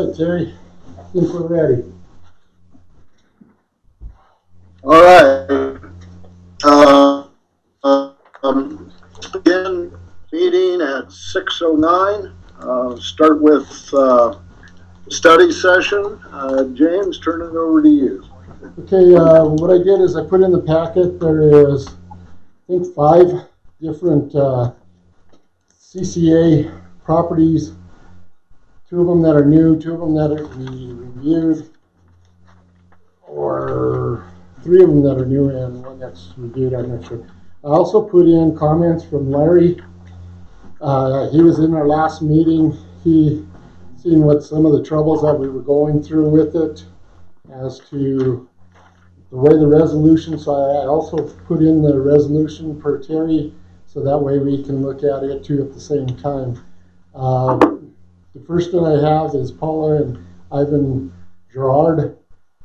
All right, Terry, I think we're ready. All right. Begin meeting at 6:09. Start with study session. James, turn it over to you. Okay, what I did is I put in the packet, there is, I think, 5 different CCA properties, 2 of them that are new, 2 of them that we reviewed, or 3 of them that are new and 1 that's reviewed, I'm not sure. I also put in comments from Larry. He was in our last meeting. He seen what some of the troubles that we were going through with it as to the way the resolution, so I also put in the resolution per Terry, so that way we can look at it too at the same time. The first one I have is Paula and Ivan Gerard.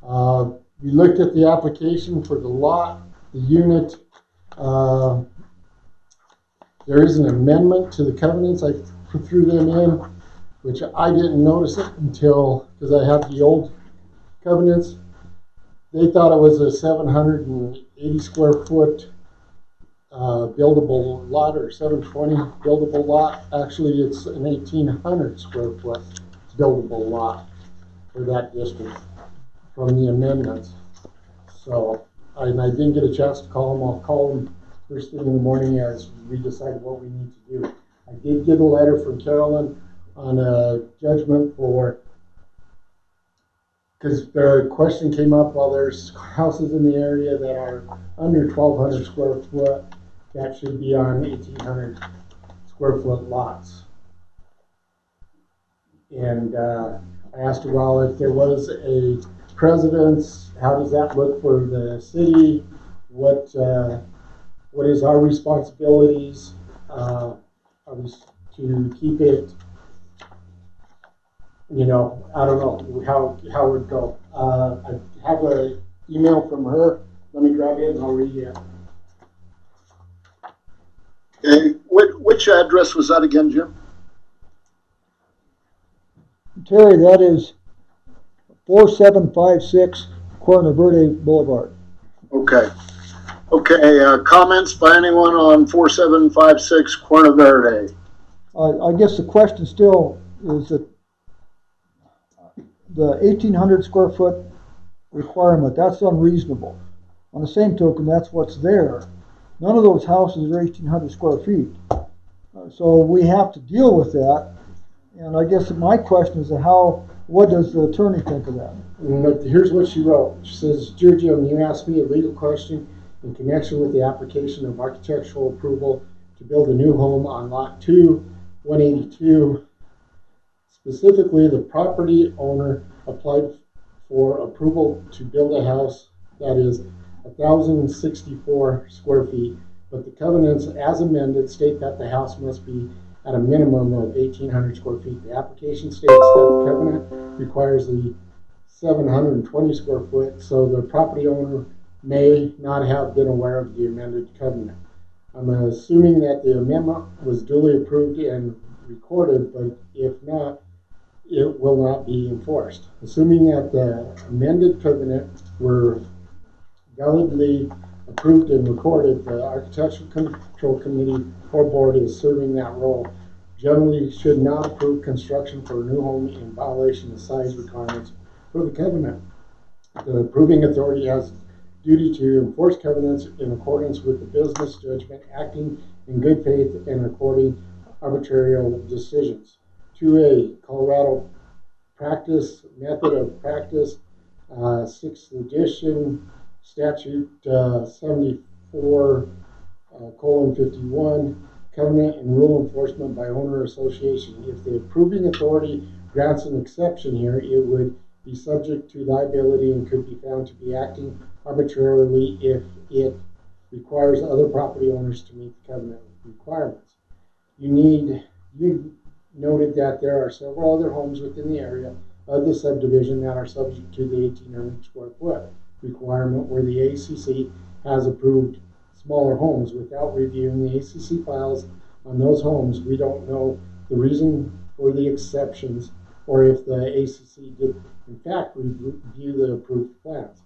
We looked at the application for the lot, the unit. There is an amendment to the covenants. I threw them in, which I didn't notice it until, because I have the old covenants. They thought it was a 780 square foot buildable lot, or 720 buildable lot. Actually, it's an 1,800 square foot buildable lot for that district from the amendments. So, and I didn't get a chance to call them. I'll call them first thing in the morning as we decide what we need to do. I did get a letter from Carolyn on a judgment for, because the question came up, while there's houses in the area that are under 1,200 square foot, that should be on 1,800 square foot lots. And I asked her, well, if there was a precedence, how does that look for the city? What is our responsibilities to keep it? You know, I don't know how it would go. I have an email from her. Let me grab it and I'll read it. Okay. Which address was that again, Jim? Terry, that is 4756 Corona Verde Boulevard. Okay. Okay. Comments by anyone on 4756 Corona Verde? I guess the question still is that the 1,800 square foot requirement, that's unreasonable. On the same token, that's what's there. None of those houses are 1,800 square feet. So we have to deal with that. And I guess my question is what does the attorney think of that? Here's what she wrote. She says, "Dear Jim, you asked me a legal question in connection with the application of architectural approval to build a new home on lot 2, 182. Specifically, the property owner applied for approval to build a house that is 1,064 square feet, but the covenants as amended state that the house must be at a minimum of 1,800 square feet. The application states that the covenant requires the 720 square foot, so the property owner may not have been aware of the amended covenant. I'm assuming that the amendment was duly approved and recorded, but if not, it will not be enforced. Assuming that the amended covenant were validly approved and recorded, the Architectural Control Committee or Board is serving that role. Generally should not approve construction for a new home in violation of size requirements for the covenant. The approving authority has duty to enforce covenants in accordance with the business judgment, acting in good faith and according arbitrary decisions. 2A, Colorado practice, method of practice, 6th edition, statute 74:51, covenant and rule enforcement by owner association. If the approving authority grants an exception here, it would be subject to liability and could be found to be acting arbitrarily if it requires other property owners to meet the covenant requirements. You noted that there are several other homes within the area of the subdivision that are subject to the 1,800 square foot requirement, where the ACC has approved smaller homes. Without reviewing the ACC files on those homes, we don't know the reason for the exceptions or if the ACC did in fact review the approved plans.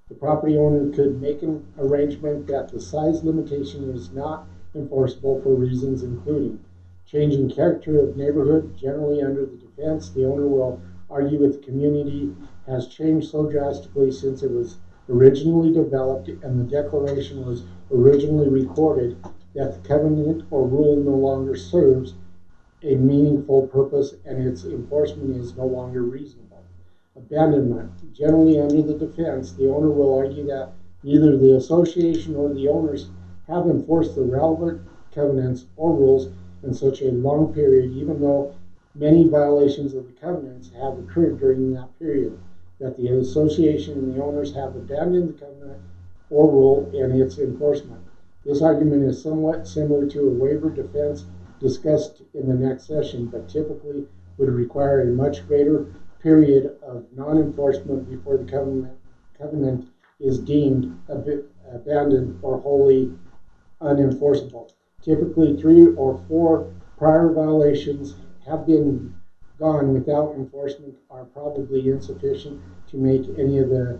The property owner could make an arrangement that the size limitation is not enforceable for reasons including changing character of neighborhood. Generally under the defense, the owner will argue that the community has changed so drastically since it was originally developed and the declaration was originally recorded that the covenant or rule no longer serves a meaningful purpose and its enforcement is no longer reasonable. Abandonment. Generally under the defense, the owner will argue that neither the association or the owners have enforced the relevant covenants or rules in such a long period, even though many violations of the covenants have occurred during that period, that the association and the owners have abandoned the covenant or rule and its enforcement. This argument is somewhat similar to a waiver defense discussed in the next session, but typically would require a much greater period of non-enforcement before the covenant is deemed abandoned or wholly unenforceable. Typically 3 or 4 prior violations have been gone without enforcement are probably insufficient to make any of the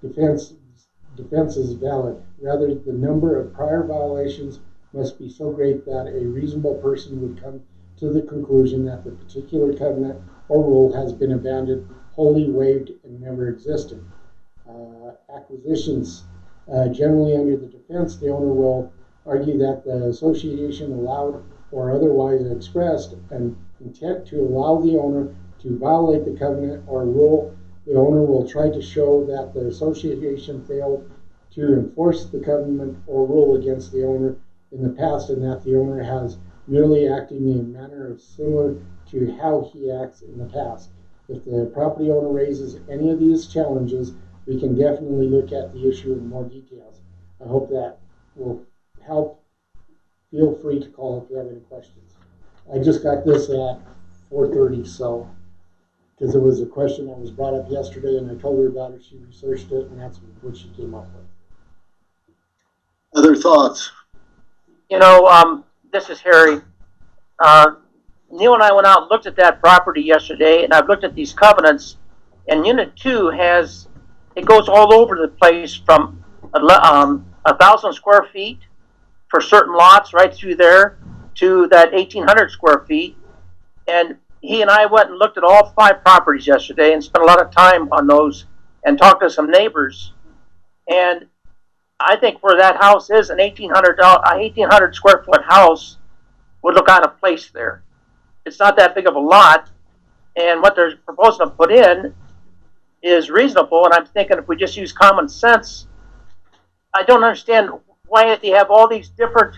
defenses valid. Rather, the number of prior violations must be so great that a reasonable person would come to the conclusion that the particular covenant or rule has been abandoned, wholly waived, and never existed. Acquisitions. Generally under the defense, the owner will argue that the association allowed or otherwise expressed an intent to allow the owner to violate the covenant or rule. The owner will try to show that the association failed to enforce the covenant or rule against the owner in the past and that the owner has merely acted in a manner similar to how he acts in the past. If the property owner raises any of these challenges, we can definitely look at the issue in more details. I hope that will help. Feel free to call if you have any questions. I just got this at 4:30, so because it was a question that was brought up yesterday and I told her about it, she researched it, and that's what she came up with. Other thoughts? You know, this is Harry. Neil and I went out and looked at that property yesterday, and I've looked at these covenants, and Unit 2 it goes all over the place from 1,000 square feet for certain lots right through there to that 1,800 square feet. And he and I went and looked at all 5 properties yesterday and spent a lot of time on those and talked to some neighbors. And I think where that house is, an 1,800 square foot house would look out of place there. It's not that big of a lot, and what they're proposing to put in is reasonable. And I'm thinking if we just use common sense, I don't understand why they have all these different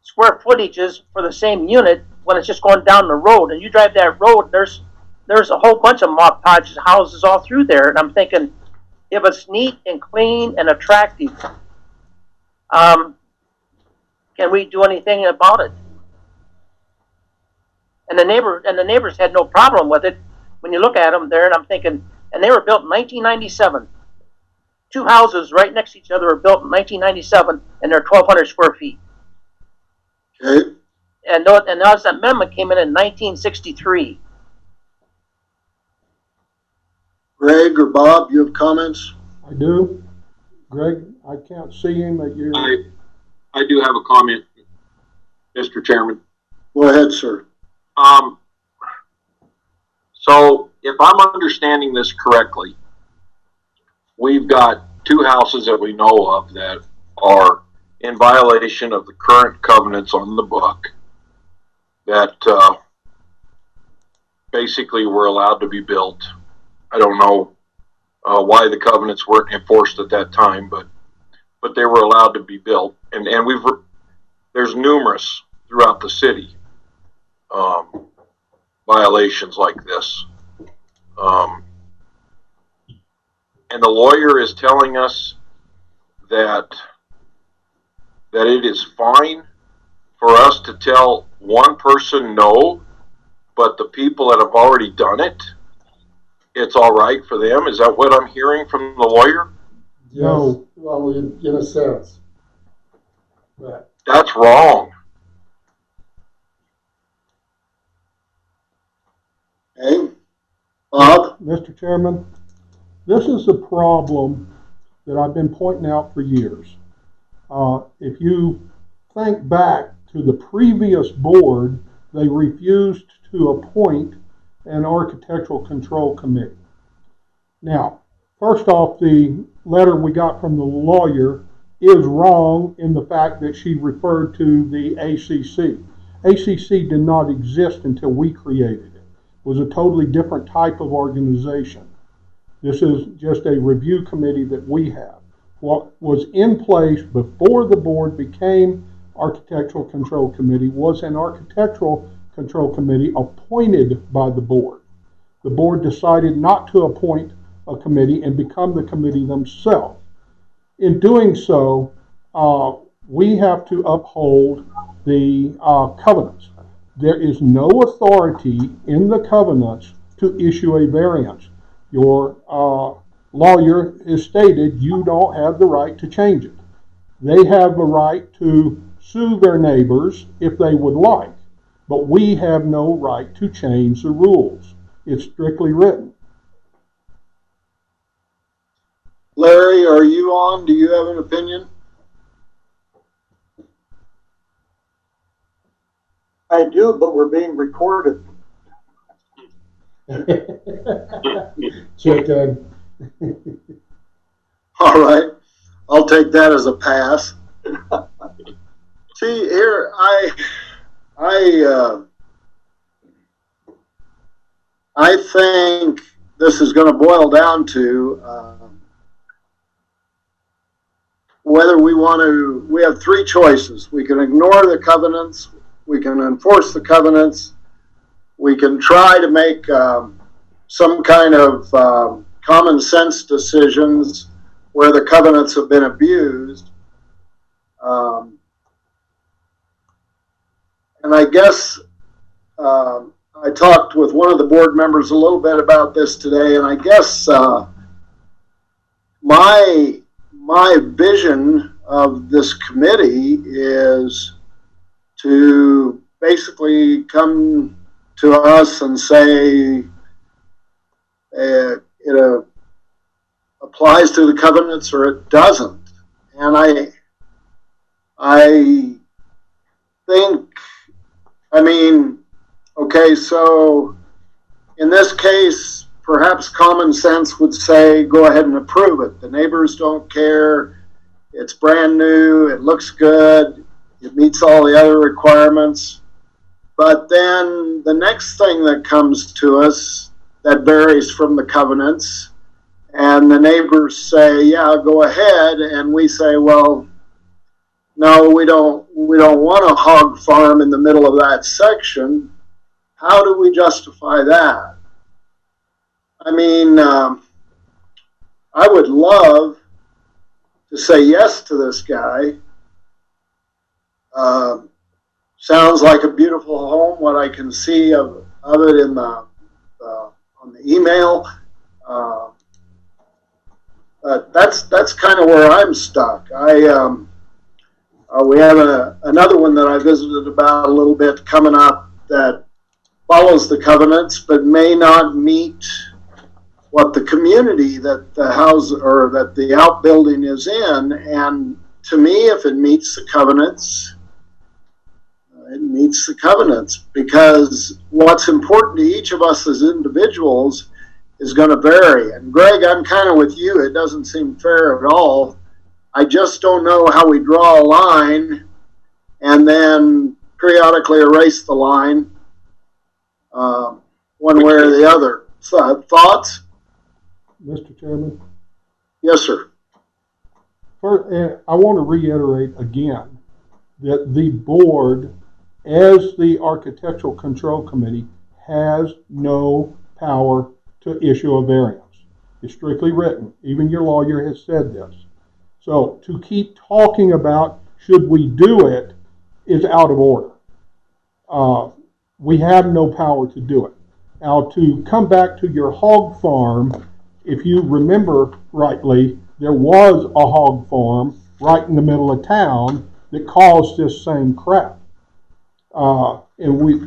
square footages for the same unit when it's just going down the road. And you drive that road, there's a whole bunch of Mod Podge houses all through there, and I'm thinking, if it's neat and clean and attractive, can we do anything about it? And the neighbors had no problem with it when you look at them there, and I'm thinking, and they were built in 1997. 2 houses right next to each other were built in 1997, and they're 1,200 square feet. Okay. And that amendment came in 1963. Greg or Bob, you have comments? I do. Greg, I can't see him, but you're... I do have a comment, Mr. Chairman. Go ahead, sir. So if I'm understanding this correctly, we've got 2 houses that we know of that are in violation of the current covenants on the book that basically were allowed to be built. I don't know why the covenants weren't enforced at that time, but they were allowed to be built, and there's numerous throughout the city violations like this, and the lawyer is telling us that it is fine for us to tell one person no, but the people that have already done it, it's all right for them. Is that what I'm hearing from the lawyer? Yes, no. Well, in a sense. But that's wrong. Okay. Bob? Mr. Chairman, this is a problem that I've been pointing out for years. If you think back to the previous board, they refused to appoint an architectural control committee. Now, first off, the letter we got from the lawyer is wrong in the fact that she referred to the ACC. ACC did not exist until we created it. It was a totally different type of organization. This is just a review committee that we have. What was in place before the board became Architectural Control Committee was an Architectural Control Committee appointed by the board. The board decided not to appoint a committee and become the committee themselves. In doing so, we have to uphold the covenants. There is no authority in the covenants to issue a variance. Your lawyer has stated you don't have the right to change it. They have the right to sue their neighbors if they would like, but we have no right to change the rules. It's strictly written. Larry, are you on? Do you have an opinion? I do, but we're being recorded. Chicken. All right. I'll take that as a pass. See, here, I think this is going to boil down to whether we want to, we have three choices. We can ignore the covenants, we can enforce the covenants, we can try to make some kind of common sense decisions where the covenants have been abused. And I guess I talked with one of the board members a little bit about this today, and I guess my vision of this committee is to basically come to us and say it applies to the covenants or it doesn't. And I think, I mean, okay, so in this case, perhaps common sense would say go ahead and approve it. The neighbors don't care. It's brand new. It looks good. It meets all the other requirements. But then the next thing that comes to us that varies from the covenants, and the neighbors say, yeah, go ahead. And we say, well, no, we don't want a hog farm in the middle of that section. How do we justify that? I mean, I would love to say yes to this guy. Sounds like a beautiful home, what I can see of it in the on the email. That's kind of where I'm stuck. We have another one that I visited about a little bit coming up that follows the covenants but may not meet what the community that the house or that the outbuilding is in. And to me, if it meets the covenants, it meets the covenants, because what's important to each of us as individuals is going to vary. And Greg, I'm kind of with you. It doesn't seem fair at all. I just don't know how we draw a line and then periodically erase the line one way or the other. So, thoughts? Mr. Chairman? Yes, sir. First, I want to reiterate again that the board, as the Architectural Control Committee, has no power to issue a variance. It's strictly written. Even your lawyer has said this. So to keep talking about should we do it is out of order. We have no power to do it. Now, to come back to your hog farm, if you remember rightly, there was a hog farm right in the middle of town that caused this same crap. And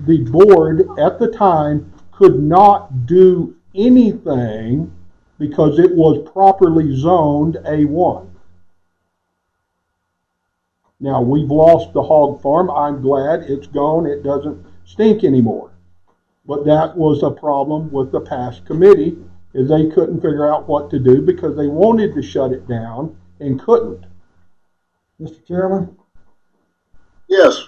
the board at the time could not do anything because it was properly zoned A1. Now, we've lost the hog farm. I'm glad it's gone. It doesn't stink anymore. But that was a problem with the past committee, is they couldn't figure out what to do because they wanted to shut it down and couldn't. Mr. Chairman? Yes.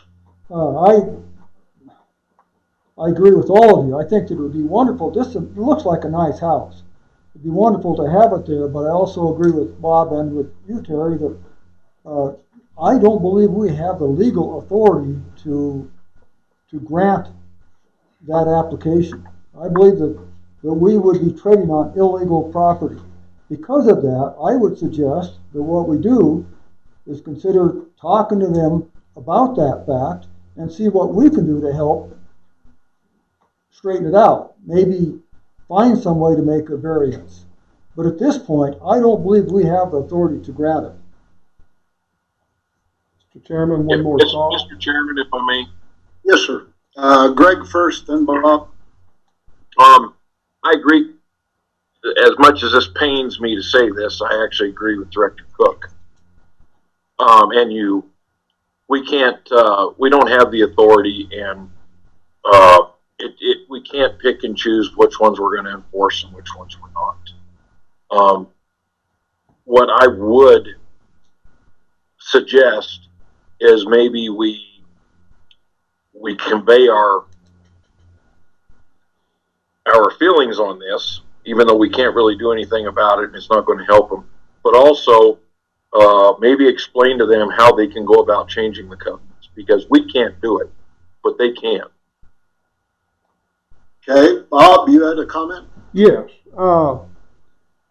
I agree with all of you. I think that it would be wonderful. This looks like a nice house. It'd be wonderful to have it there, but I also agree with Bob and with you, Terry, that I don't believe we have the legal authority to grant that application. I believe that we would be trading on illegal property. Because of that, I would suggest that what we do is consider talking to them about that fact and see what we can do to help straighten it out. Maybe find some way to make a variance. But at this point, I don't believe we have the authority to grant it. Mr. Chairman, one more thought. Mr. Chairman, if I may. Yes, sir. Greg first, then Bob. I agree. As much as this pains me to say this, I actually agree with Director Cook. And you. We can't, we don't have the authority, and we can't pick and choose which ones we're going to enforce and which ones we're not. What I would suggest is maybe we convey our feelings on this, even though we can't really do anything about it and it's not going to help them, but also maybe explain to them how they can go about changing the covenants, because we can't do it, but they can. Okay, Bob, you had a comment? Yes. I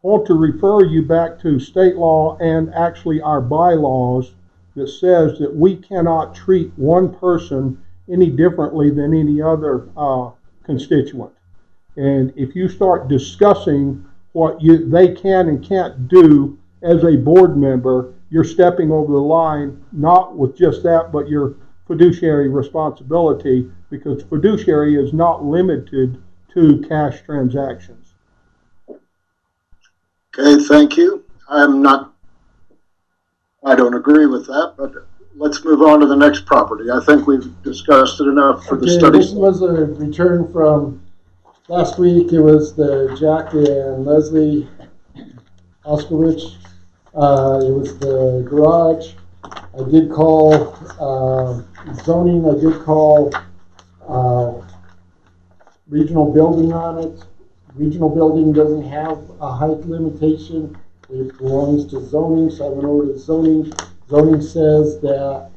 want to refer you back to state law and actually our bylaws that says that we cannot treat one person any differently than any other constituent. And if you start discussing what they can and can't do as a board member, you're stepping over the line, not with just that, but your fiduciary responsibility, because fiduciary is not limited to cash transactions. Okay, thank you. I don't agree with that, but let's move on to the next property. I think we've discussed it enough for the study. This was a return from last week. It was the Jack and Leslie Oskowicz. It was the garage. I did call zoning. I did call regional building on it. Regional building doesn't have a height limitation. It belongs to zoning, so I went over to zoning. Zoning says that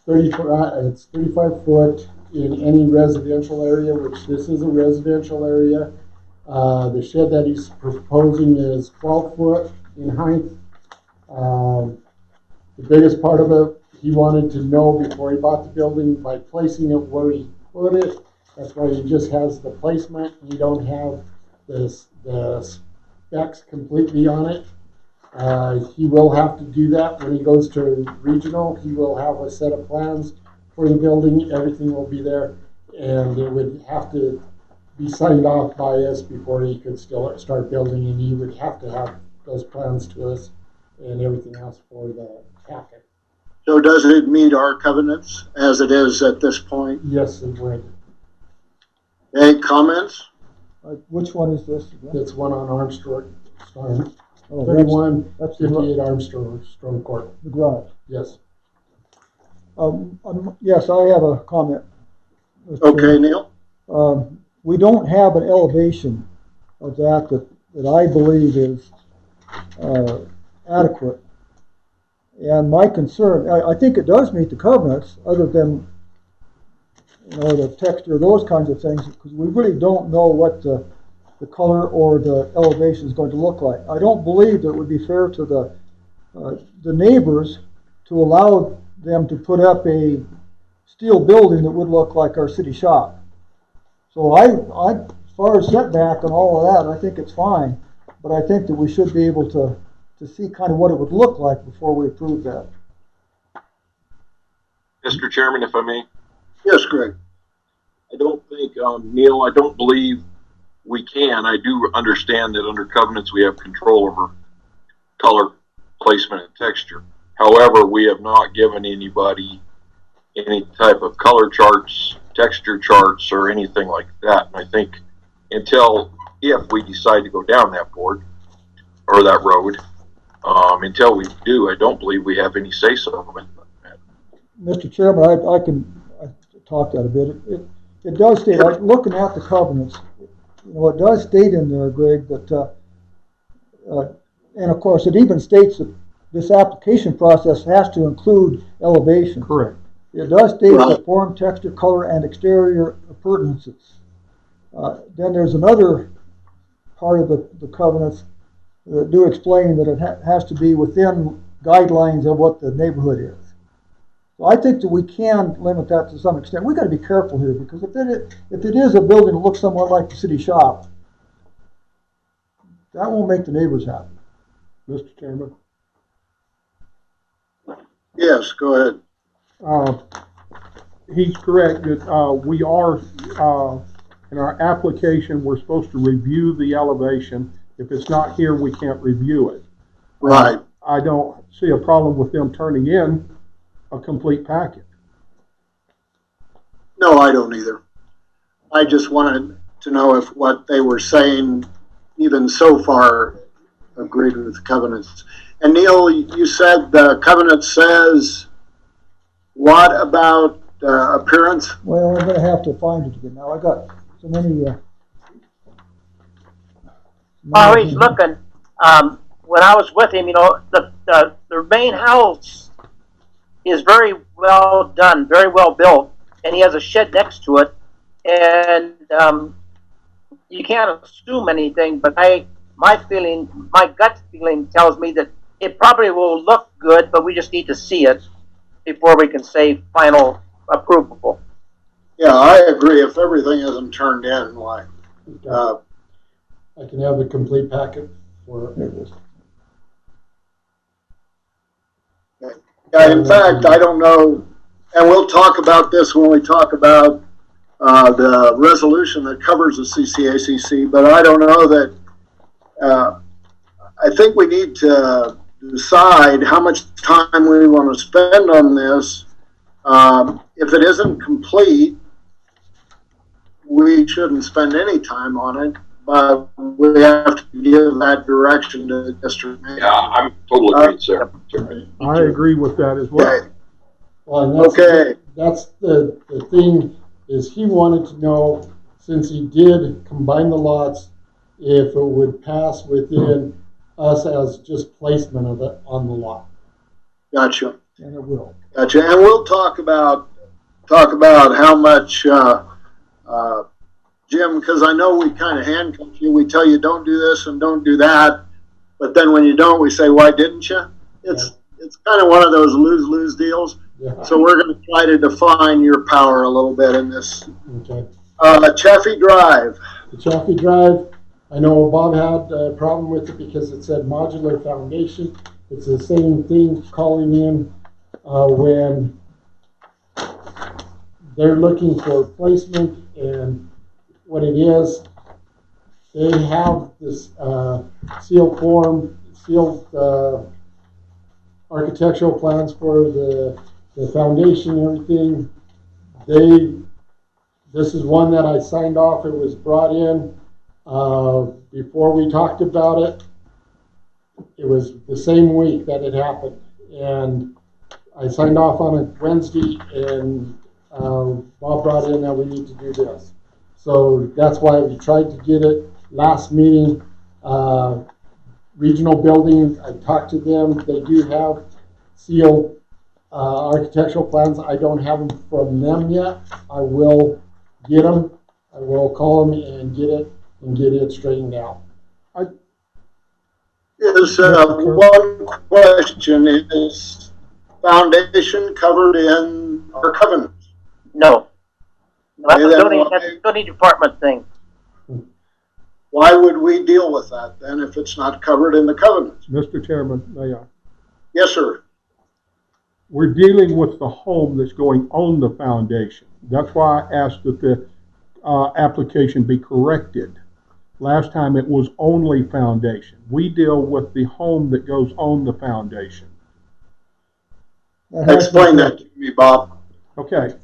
it's 35 foot in any residential area, which this is a residential area. The shed that he's proposing is 12 foot in height. The biggest part of it, he wanted to know before he bought the building by placing it where he put it. That's why he just has the placement. You don't have the specs completely on it. He will have to do that when he goes to regional. He will have a set of plans for the building. Everything will be there, and it would have to be signed off by us before he could still start building, and he would have to have those plans to us and everything else for the packet. So does it meet our covenants as it is at this point? Yes, it would. Any comments? Which one is this again? It's one on Armstrong. Oh, 3158 Armstrong Court. The garage. Yes. Yes, I have a comment. Okay, Neil. We don't have an elevation of that I believe is adequate. And my concern, I think it does meet the covenants, other than the texture, those kinds of things, because we really don't know what the color or the elevation is going to look like. I don't believe that it would be fair to the neighbors to allow them to put up a steel building that would look like our city shop. So as far as setback and all of that, I think it's fine, but I think that we should be able to see kind of what it would look like before we approve that. Mr. Chairman, if I may. Yes, Greg. I don't think, Neil, I don't believe we can. I do understand that under covenants we have control over color, placement, and texture. However, we have not given anybody any type of color charts, texture charts, or anything like that. And I think if we decide to go down that board or that road, until we do, I don't believe we have any say so of it. Mr. Chairman, I talk that a bit. It does state, like, looking at the covenants, it does state in there, Greg, that, and of course, it even states that this application process has to include elevation. Correct. It does state that form, texture, color, and exterior appurtenances. Then there's another part of the covenants that do explain that it has to be within guidelines of what the neighborhood is. So I think that we can limit that to some extent. We've got to be careful here, because if it is a building that looks somewhat like the city shop, that won't make the neighbors happy. Mr. Chairman. Yes, go ahead. He's correct that we are, in our application, we're supposed to review the elevation. If it's not here, we can't review it. Right. I don't see a problem with them turning in a complete packet. No, I don't either. I just wanted to know if what they were saying, even so far, agreed with the covenants. And Neil, you said the covenant says what about appearance? Well, I'm going to have to find it again. Now, I got so many. While he's looking, when I was with him, the main house is very well done, very well built, and he has a shed next to it. And you can't assume anything, but my gut feeling tells me that it probably will look good, but we just need to see it before we can say final approvable. Yeah, I agree. If everything isn't turned in, why? I can have the complete packet for it. Yeah, in fact, I don't know, and we'll talk about this when we talk about the resolution that covers the CCACC, but I don't know that, I think we need to decide how much time we want to spend on this. If it isn't complete, we shouldn't spend any time on it, but we have to give that direction to the district manager. Yeah, I'm totally agreed, sir. I agree with that as well. Okay. Well, and that's, Okay. that's the thing, is he wanted to know, since he did combine the lots, if it would pass within us as just placement of it on the lot. Gotcha. And it will. Gotcha. And we'll talk about how much, Jim, because I know we kind of handcuff you. We tell you don't do this and don't do that, but then when you don't, we say, why didn't you? It's kind of one of those lose-lose deals. Yeah. So we're going to try to define your power a little bit in this. Okay. Chaffee Drive. The Chaffee Drive, I know Bob had a problem with it because it said modular foundation. It's the same thing calling in when they're looking for placement, and what it is, they have this sealed architectural plans for the foundation and everything. This is one that I signed off. It was brought in before we talked about it. It was the same week that it happened, and I signed off on it Wednesday, and Bob brought in that we need to do this. So that's why we tried to get it last meeting. Regional building, I talked to them. They do have sealed architectural plans. I don't have them from them yet. I will get them. I will call them and get it straightened out. Is one question, is foundation covered in our covenants? No. That's Okay, a building department thing. Why would we deal with that then if it's not covered in the covenants? Mr. Chairman, may I? Yes, sir. We're dealing with the home that's going on the foundation. That's why I asked that the application be corrected. Last time it was only foundation. We deal with the home that goes on the foundation. Explain that to me, Bob. Okay.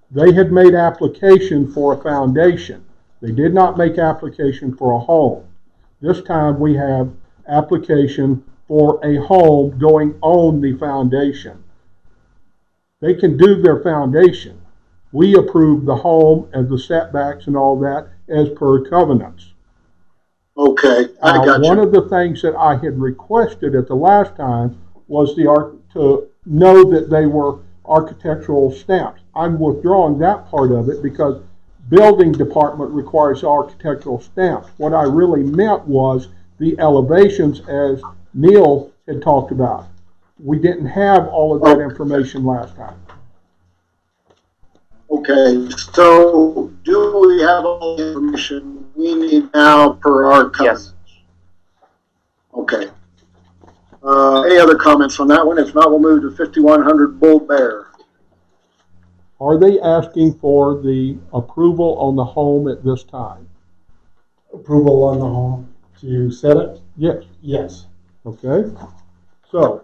They had made application for a foundation. They did not make application for a home. This time we have application for a home going on the foundation. They can do their foundation. We approve the home and the setbacks and all that as per covenants. Okay, I got One you. of the things that I had requested at the last time was to know that they were architectural stamps. I'm withdrawing that part of it because building department requires architectural stamps. What I really meant was the elevations as Neil had talked about. We didn't have all of that information last time. Okay, so do we have all the information we need now per our covenants? Yes. Okay. Any other comments on that one? If not, we'll move to 5100 Bull Bear. Are they asking for the approval on the home at this time? Approval on the home to set it? Yes. Yes. Okay. So,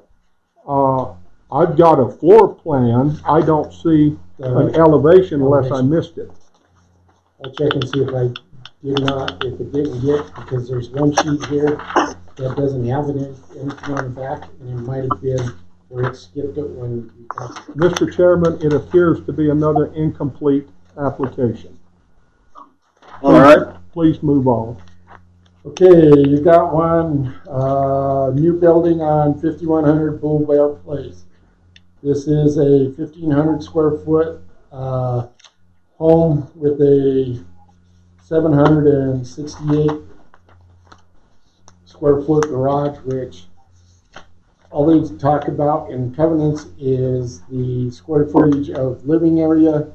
I've got a floor plan. I don't see an elevation unless I missed it. I'll check and see if I did not, if it didn't get, because there's one sheet here that doesn't have anything on the back, and it might have been where it skipped it when you passed it. Mr. Chairman, it appears to be another incomplete application. All right. Please move on. Okay, you got one, new building on 5100 Bull Bear Place. This is a 1,500 square foot home with a 768 square foot garage, which all they talk about in covenants is the square footage of living area.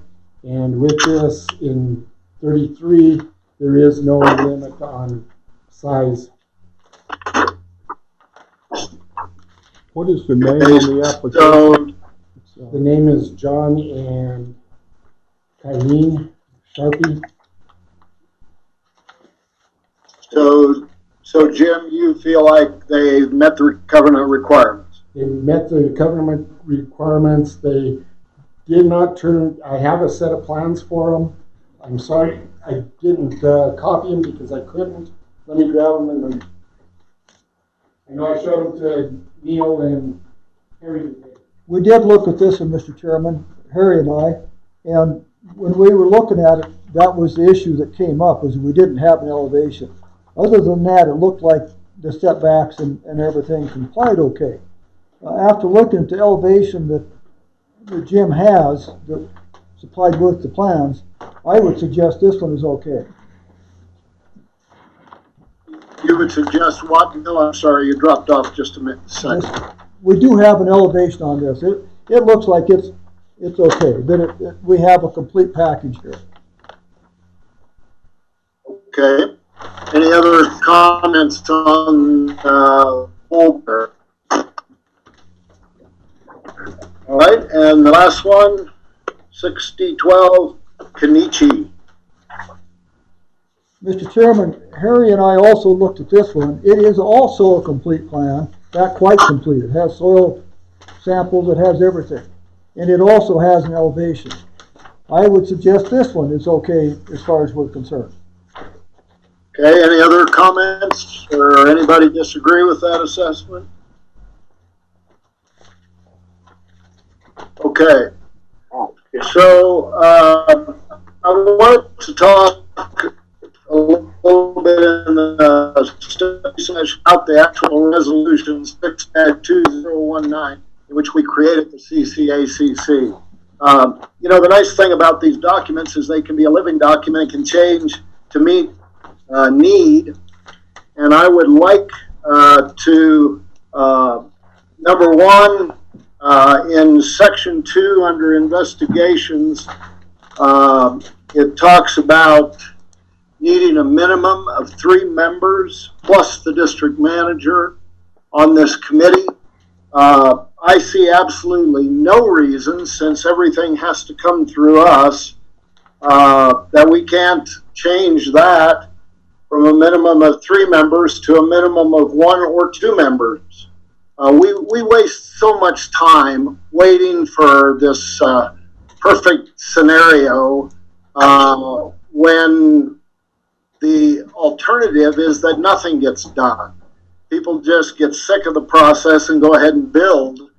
And with this in 33, there is no limit on size. What is the name on the application? The name is John and Kyrene Sharpie. So Jim, you feel like they met the covenant requirements? They met the covenant requirements. They did not turn, I have a set of plans for them. I'm sorry, I didn't copy them because I couldn't. Let me grab them and I know I showed them to Neil and Harry today. We did look at this one, Mr. Chairman, Harry and I, and when we were looking at it, that was the issue that came up, is we didn't have an elevation. Other than that, it looked like the setbacks and everything complied okay. After looking at the elevation that Jim has, that supplied with the plans, I would suggest this one is okay. You would suggest what? No, I'm sorry, you dropped off just a second. We do have an elevation on this. It looks like it's okay, but we have a complete package here. Okay. Any other comments on Bull Bear? All right, and the last one, 6012 Kenichi. Mr. Chairman, Harry and I also looked at this one. It is also a complete plan, not quite complete. It has soil samples, it has everything. And it also has an elevation. I would suggest this one is okay as far as we're concerned. Okay, any other comments or anybody disagree with that assessment? Okay, so I want to talk a little bit in the study session about the actual resolution 6-2019, in which we created the CCACC. You know, the nice thing about these documents is they can be a living document, can change to meet need, and I would like to, number one, in section 2 under investigations, it talks about needing a minimum of 3 members plus the district manager on this committee. I see absolutely no reason, since everything has to come through us, that we can't change that from a minimum of 3 members to a minimum of 1 or 2 members. We waste so much time waiting for this perfect scenario when the alternative is that nothing gets done. People just get sick of the process and go ahead and build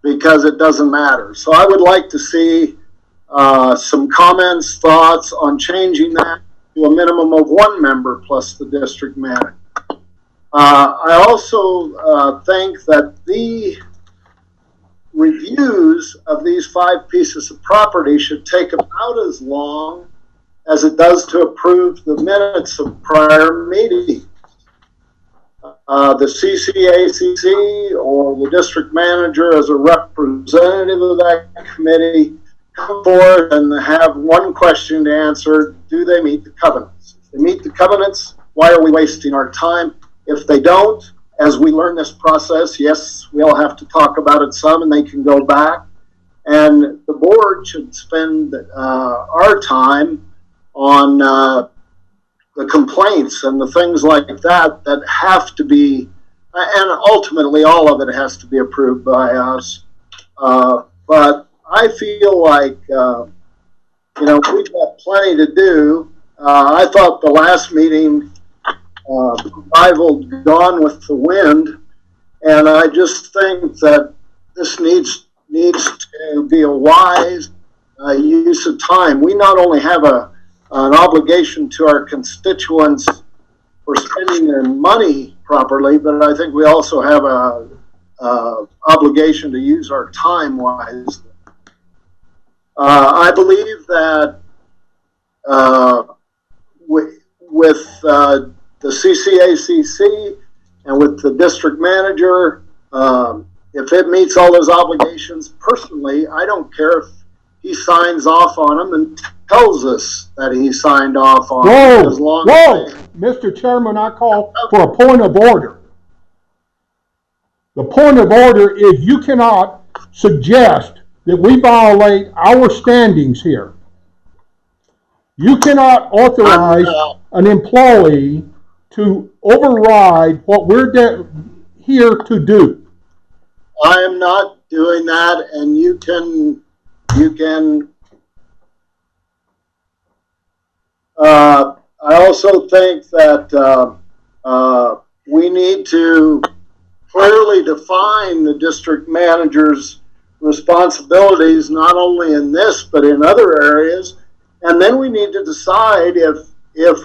because it doesn't matter. So I would like to see some comments, thoughts on changing that to a minimum of 1 member plus the district manager. I also think that the reviews of these 5 pieces of property should take about as long as it does to approve the minutes of prior meetings. The CCACC or the district manager as a representative of that committee come forward and have one question to answer: do they meet the covenants? If they meet the covenants, why are we wasting our time? If they don't, as we learn this process, yes, we'll have to talk about it some and they can go back. And the board should spend our time on the complaints and the things like that that have to be, and ultimately all of it has to be approved by us. But I feel like, we've got plenty to do. I thought the last meeting rivaled Gone with the Wind, and I just think that this needs to be a wise use of time. We not only have an obligation to our constituents for spending their money properly, but I think we also have a obligation to use our time wisely. I believe that with the CCACC and with the district manager, if it meets all those obligations, personally, I don't care if he signs off on them and tells us that he signed off on them. As long as Mr. Chairman, I call for a point of order. The point of order is you cannot suggest that we violate our standings here. You cannot authorize an employee to override what we're here to do. I am not doing that, and you can I also think that we need to clearly define the district manager's responsibilities, not only in this, but in other areas. And then we need to decide if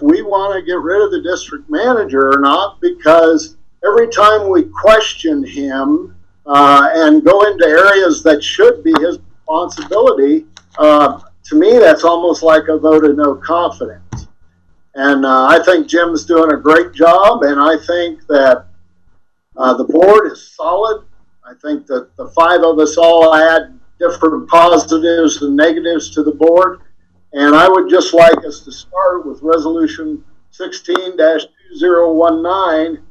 we want to get rid of the district manager or not, because every time we question him and go into areas that should be his responsibility, to me, that's almost like a vote of no confidence. And I think Jim's doing a great job, and I think that the board is solid. I think that the 5 of us all add different positives and negatives to the board. And I would just like us to start with Resolution 16-2019,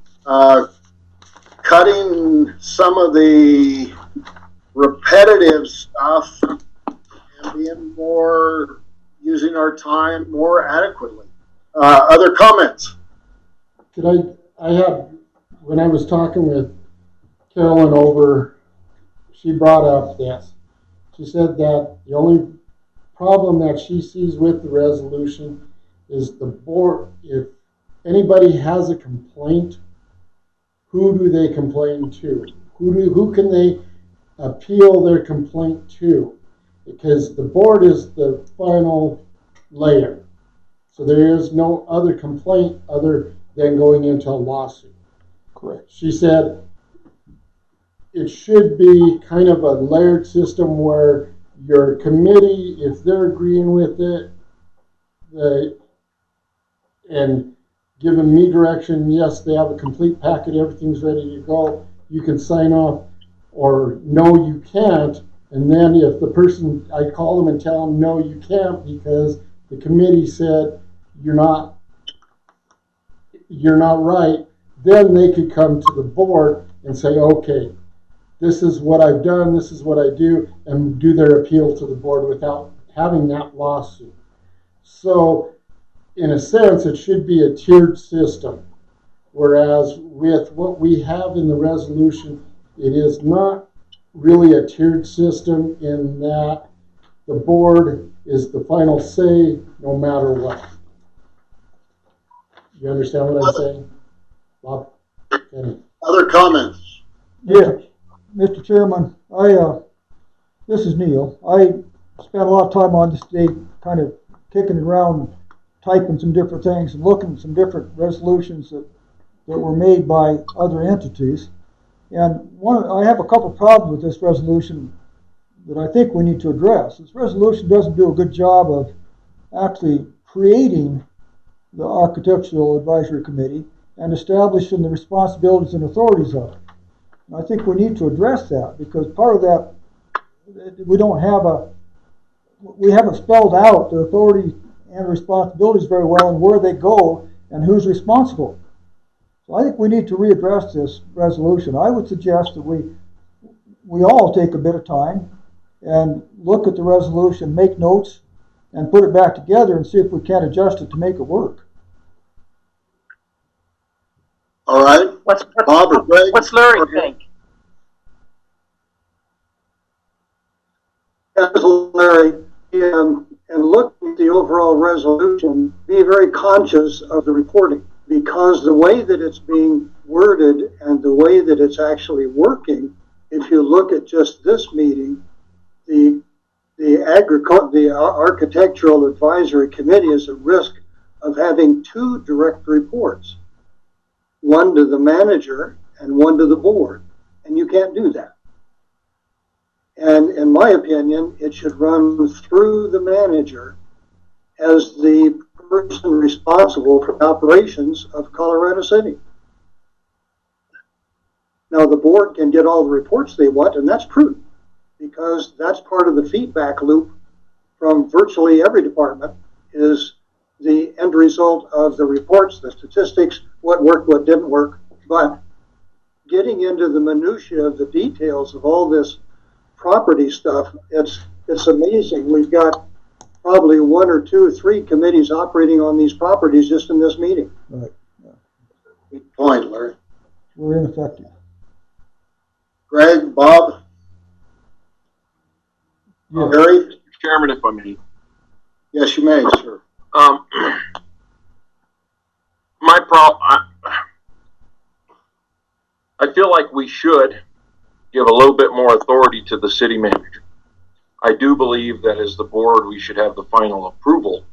cutting some of the repetitive stuff and being more, using our time more adequately. Other comments? When I was talking with Carolyn over, she brought up this. She said that the only problem that she sees with the resolution is the board, if anybody has a complaint, who do they complain to? Who can they appeal their complaint to? Because the board is the final layer. So there is no other complaint other than going into a lawsuit. Correct. She said it should be kind of a layered system where your committee, if they're agreeing with it, and giving me direction, yes, they have a complete packet, everything's ready to go, you can sign off, or no, you can't. And then if the person, I call them and tell them, no, you can't, because the committee said you're not right, then they could come to the board and say, okay, this is what I've done, this is what I do, and do their appeal to the board without having that lawsuit. So in a sense, it should be a tiered system. Whereas with what we have in the resolution, it is not really a tiered system in that the board is the final say no matter what. You understand what I'm saying? Bob? Okay. Other comments? Yeah, Mr. Chairman, this is Neil. I spent a lot of time on this today, kind of kicking around, typing some different things and looking at some different resolutions that were made by other entities. And I have a couple problems with this resolution that I think we need to address. This resolution doesn't do a good job of actually creating the Architectural Advisory Committee and establishing the responsibilities and authorities of it. And I think we need to address that, because part of that, we haven't spelled out the authority and responsibilities very well, and where they go and who's responsible. So I think we need to readdress this resolution. I would suggest that we all take a bit of time and look at the resolution, make notes, and put it back together and see if we can adjust it to make it work. All right. Bob or Greg? What's Larry think? Larry, and look at the overall resolution, be very conscious of the reporting, because the way that it's being worded and the way that it's actually working, if you look at just this meeting, the Architectural Advisory Committee is at risk of having two direct reports, one to the manager and one to the board, and you can't do that. And in my opinion, it should run through the manager as the person responsible for operations of Colorado City. Now, the board can get all the reports they want, and that's prudent, because that's part of the feedback loop from virtually every department, is the end result of the reports, the statistics, what worked, what didn't work. But getting into the minutiae of the details of all this property stuff, it's amazing. We've got probably 1 or 2 or 3 committees operating on these properties just in this meeting. Right. Yeah. Good point, Larry. We're ineffective. Greg, Bob? Yeah. Larry? Chairman, if I may. Yes, you may, sir. My problem, I feel like we should give a little bit more authority to the city manager. I do believe that as the board, we should have the final approval.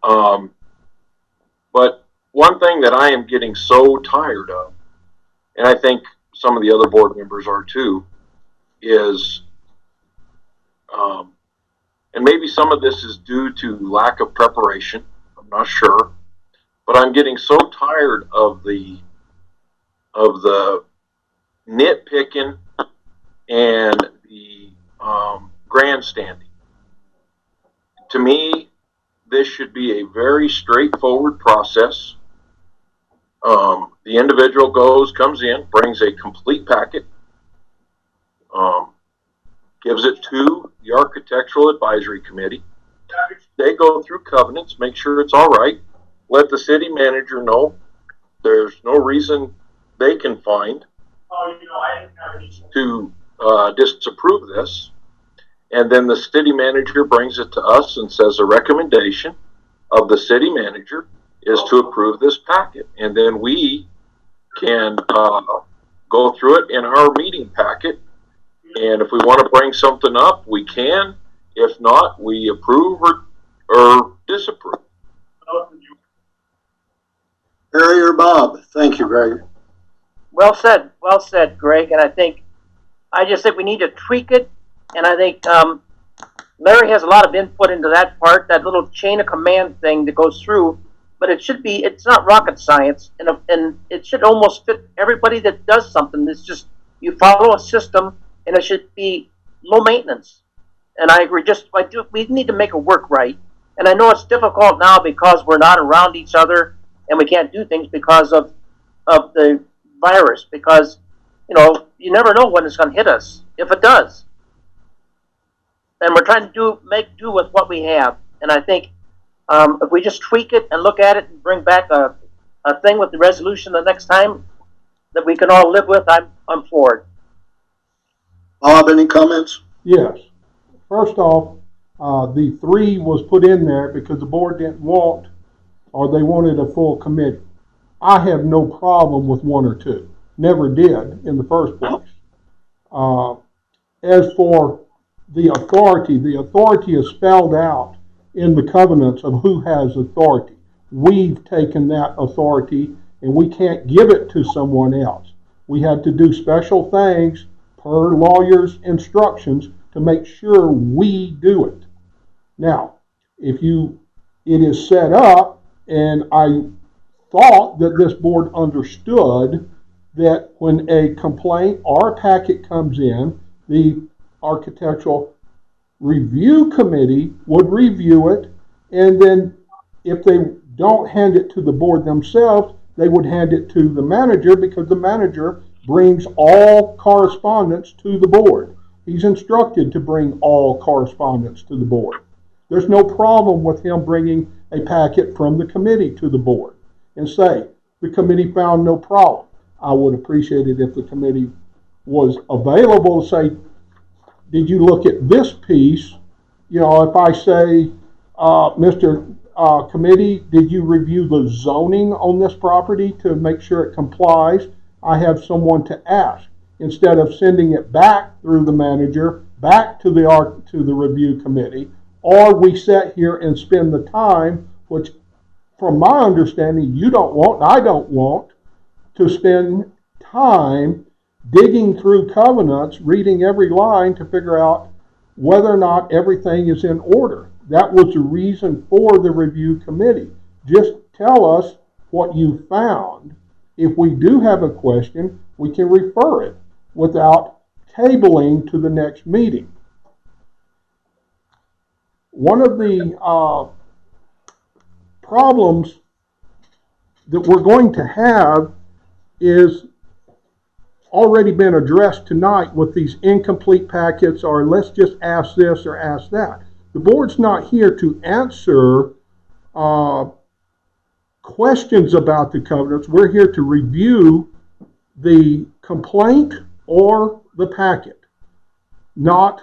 But one thing that I am getting so tired of, and I think some of the other board members are too, is, and maybe some of this is due to lack of preparation, I'm not sure, but I'm getting so tired of the nitpicking and the grandstanding. To me, this should be a very straightforward process. The individual comes in, brings a complete packet, gives it to the Architectural Advisory Committee. They go through covenants, make sure it's all right, let the city manager know there's no reason they can find to disapprove this, and then the city manager brings it to us and says the recommendation of the city manager is to approve this packet, and then we can go through it in our meeting packet, and if we want to bring something up, we can. If not, we approve or disapprove. Harry or Bob? Thank you, Greg. Well said, Greg. And I just think we need to tweak it. And I think Larry has a lot of input into that part, that little chain of command thing that goes through. But it's not rocket science, and it should almost fit everybody that does something. It's just, you follow a system, and it should be low maintenance. And I agree. We need to make it work right. And I know it's difficult now because we're not around each other, and we can't do things because of the virus. Because you never know when it's going to hit us, if it does. And we're trying to make do with what we have. And I think If we just tweak it and look at it and bring back a thing with the resolution the next time that we can all live with, I'm for it. Bob, any comments? Yes. First off, the 3 was put in there because the board didn't want, or they wanted a full committee. I have no problem with 1 or 2. Never did in the first place. As for the authority is spelled out in the covenants of who has authority. We've taken that authority and we can't give it to someone else. We have to do special things per lawyer's instructions to make sure we do it. Now, it is set up, and I thought that this board understood that when a complaint or a packet comes in, the Architectural Review Committee would review it, and then if they don't hand it to the board themselves, they would hand it to the manager, because the manager brings all correspondence to the board. He's instructed to bring all correspondence to the board. There's no problem with him bringing a packet from the committee to the board and say, the committee found no problem. I would appreciate it if the committee was available to say, did you look at this piece? You know, if I say, Mr. Committee, did you review the zoning on this property to make sure it complies? I have someone to ask, instead of sending it back through the manager, back to the review committee, or we sit here and spend the time, which from my understanding you don't want, and I don't want, to spend time digging through covenants, reading every line to figure out whether or not everything is in order. That was the reason for the review committee. Just tell us what you found. If we do have a question, we can refer it without tabling to the next meeting. One of the problems that we're going to have is already been addressed tonight with these incomplete packets, or let's just ask this or ask that. The board's not here to answer questions about the covenants. We're here to review the complaint or the packet, not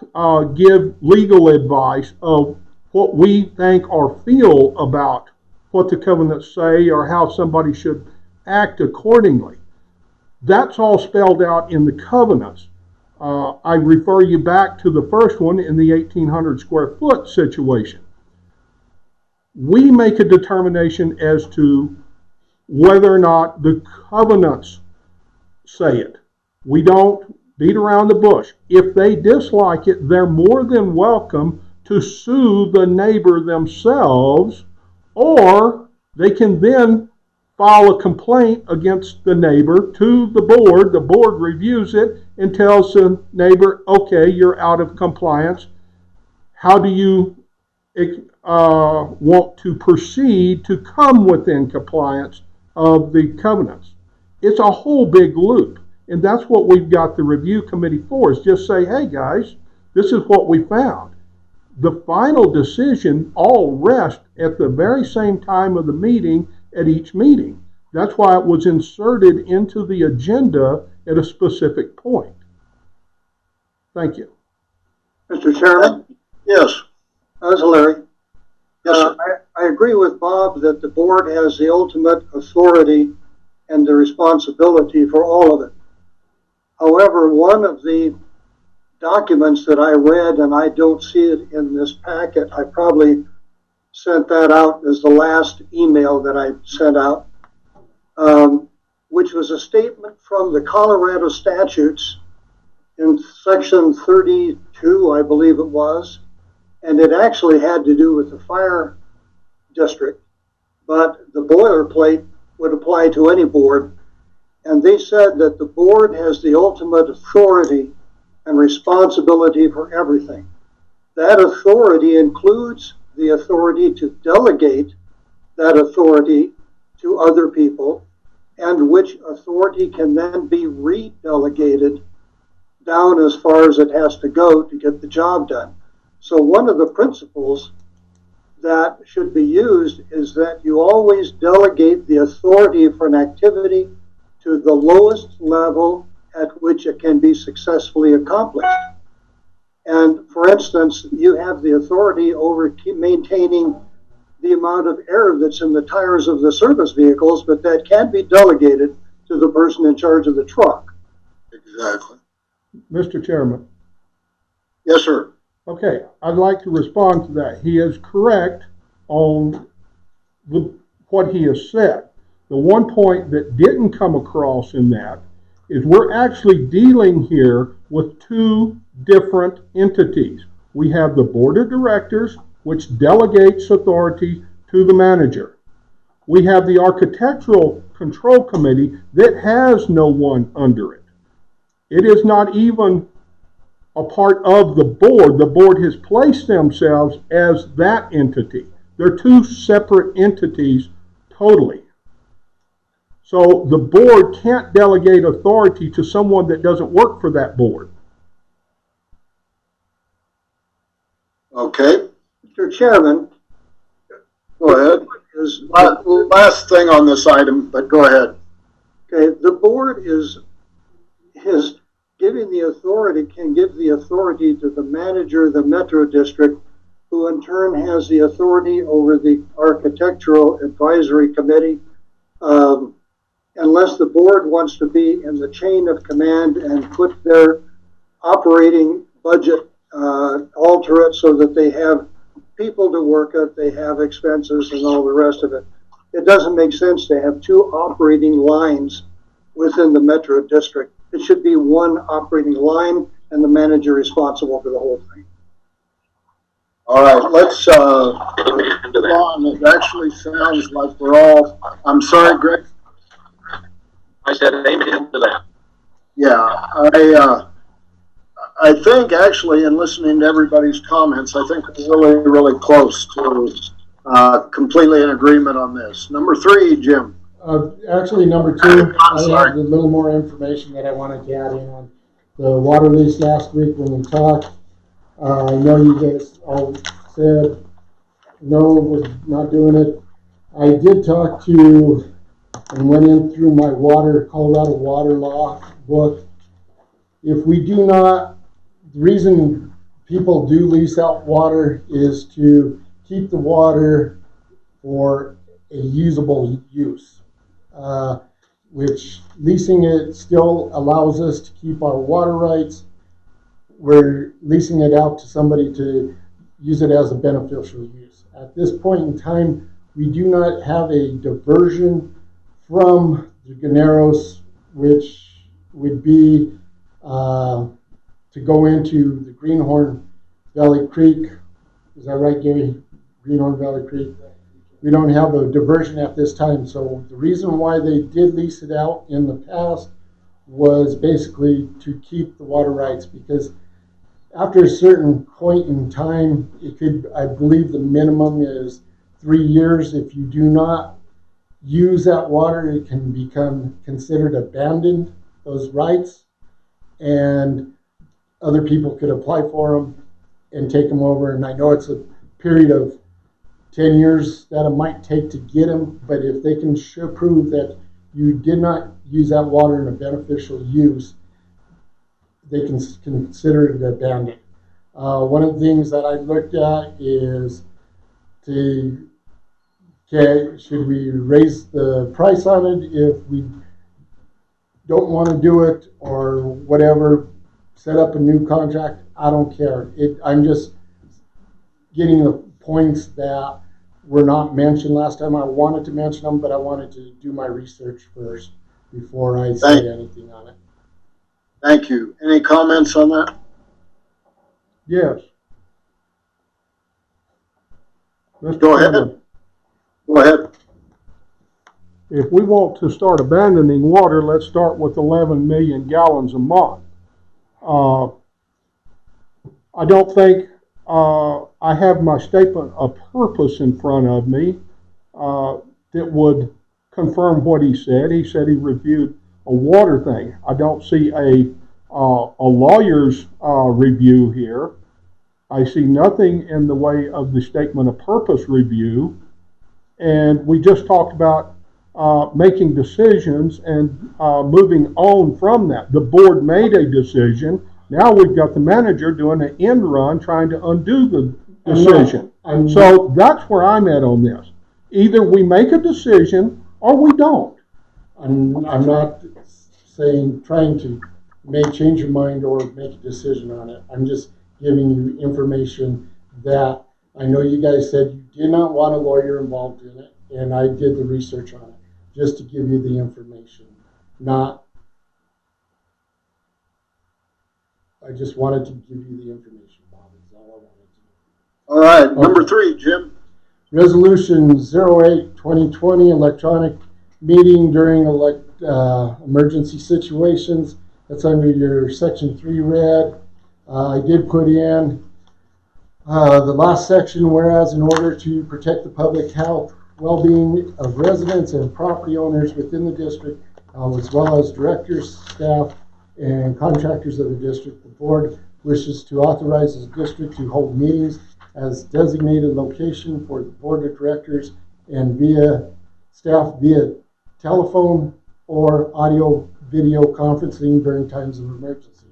give legal advice of what we think or feel about what the covenants say or how somebody should act accordingly. That's all spelled out in the covenants. I refer you back to the first one in the 1,800 square foot situation. We make a determination as to whether or not the covenants say it. We don't beat around the bush. If they dislike it, they're more than welcome to sue the neighbor themselves, or they can then file a complaint against the neighbor to the board. The board reviews it and tells the neighbor, okay, you're out of compliance. How do you want to proceed to come within compliance of the covenants? It's a whole big loop. And that's what we've got the review committee for, is just say, hey guys, this is what we found. The final decision all rests at the very same time of the meeting at each meeting. That's why it was inserted into the agenda at a specific point. Thank you. Mr. Chairman? Yes. This is Larry. Yes, sir. I agree with Bob that the board has the ultimate authority and the responsibility for all of it. However, one of the documents that I read, and I don't see it in this packet, I probably sent that out as the last email that I sent out, which was a statement from the Colorado statutes in section 32, I believe it was, and it actually had to do with the fire district, but the boilerplate would apply to any board. And they said that the board has the ultimate authority and responsibility for everything. That authority includes the authority to delegate that authority to other people, and which authority can then be redelegated down as far as it has to go to get the job done. So one of the principles that should be used is that you always delegate the authority for an activity to the lowest level at which it can be successfully accomplished. And for instance, you have the authority over maintaining the amount of air that's in the tires of the service vehicles, but that can't be delegated to the person in charge of the truck. Exactly. Mr. Chairman. Yes, sir. Okay, I'd like to respond to that. He is correct on what he has said. The one point that didn't come across in that is we're actually dealing here with two different entities. We have the board of directors, which delegates authority to the manager. We have the architectural control committee that has no one under it. It is not even a part of the board. The board has placed themselves as that entity. They're two separate entities totally. So the board can't delegate authority to someone that doesn't work for that board. Okay. Mr. Chairman. Go ahead. Last thing on this item, but go ahead. Okay, the board is giving the authority, can give the authority to the manager of the Metro District, who in turn has the authority over the Architectural Advisory Committee, unless the board wants to be in the chain of command and put their operating budget, alter it so that they have people to work it, they have expenses and all the rest of it. It doesn't make sense to have two operating lines within the Metro District. It should be one operating line and the manager responsible for the whole thing. All right, let's move on. It actually sounds like we're all, I'm sorry, Greg. I said amen to that. Yeah, I think actually in listening to everybody's comments, I think we're really close to completely in agreement on this. Number 3, Jim. Actually, number 2, I have a little more information that I wanted to add in on the water lease last week when we talked. I know you guys all said no, we're not doing it. I did talk to and went in through my Colorado water law book. If we do not, the reason people do lease out water is to keep the water for a usable use, which leasing it still allows us to keep our water rights. We're leasing it out to somebody to use it as a beneficial use. At this point in time, we do not have a diversion from the Ganeros, which would be to go into the Greenhorn Valley Creek. Is that right, Gary? Greenhorn Valley Creek. We don't have a diversion at this time. So the reason why they did lease it out in the past was basically to keep the water rights, because after a certain point in time, it could, I believe the minimum is 3 years. If you do not use that water, it can become considered abandoned, those rights, and other people could apply for them and take them over. And I know it's a period of 10 years that it might take to get them, but if they can prove that you did not use that water in a beneficial use, they can consider it abandoned. One of the things that I looked at is should we raise the price on it if we don't want to do it or whatever, set up a new contract? I don't care. I'm just getting the points that were not mentioned last time. I wanted to mention them, but I wanted to do my research first before I say anything on it. Thank you. Any comments on that? Yes. Mr. Go ahead. Chairman, Go ahead. if we want to start abandoning water, let's start with 11 million gallons a month. I don't think I have my statement of purpose in front of me that would confirm what he said. He said he reviewed a water thing. I don't see a lawyer's review here. I see nothing in the way of the statement of purpose review. And we just talked about making decisions and moving on from that. The board made a decision. Now we've got the manager doing an end run trying to undo the decision. So that's where I'm at on this. Either we make a decision or we don't. I'm not saying trying to change your mind or make a decision on it. I'm just giving you information that I know you guys said you did not want a lawyer involved in it, and I did the research on it just to give you the information. I just wanted to give you the information, Bob, is all I wanted to do. All right, number 3, Jim. Resolution 08-2020, electronic meeting during emergency situations. That's under your section 3 red. I did put in the last section, whereas in order to protect the public health, well-being of residents and property owners within the district, as well as directors, staff, and contractors of the district, the board wishes to authorize the district to hold meetings as designated location for the board of directors and via staff via telephone or audio video conferencing during times of emergency.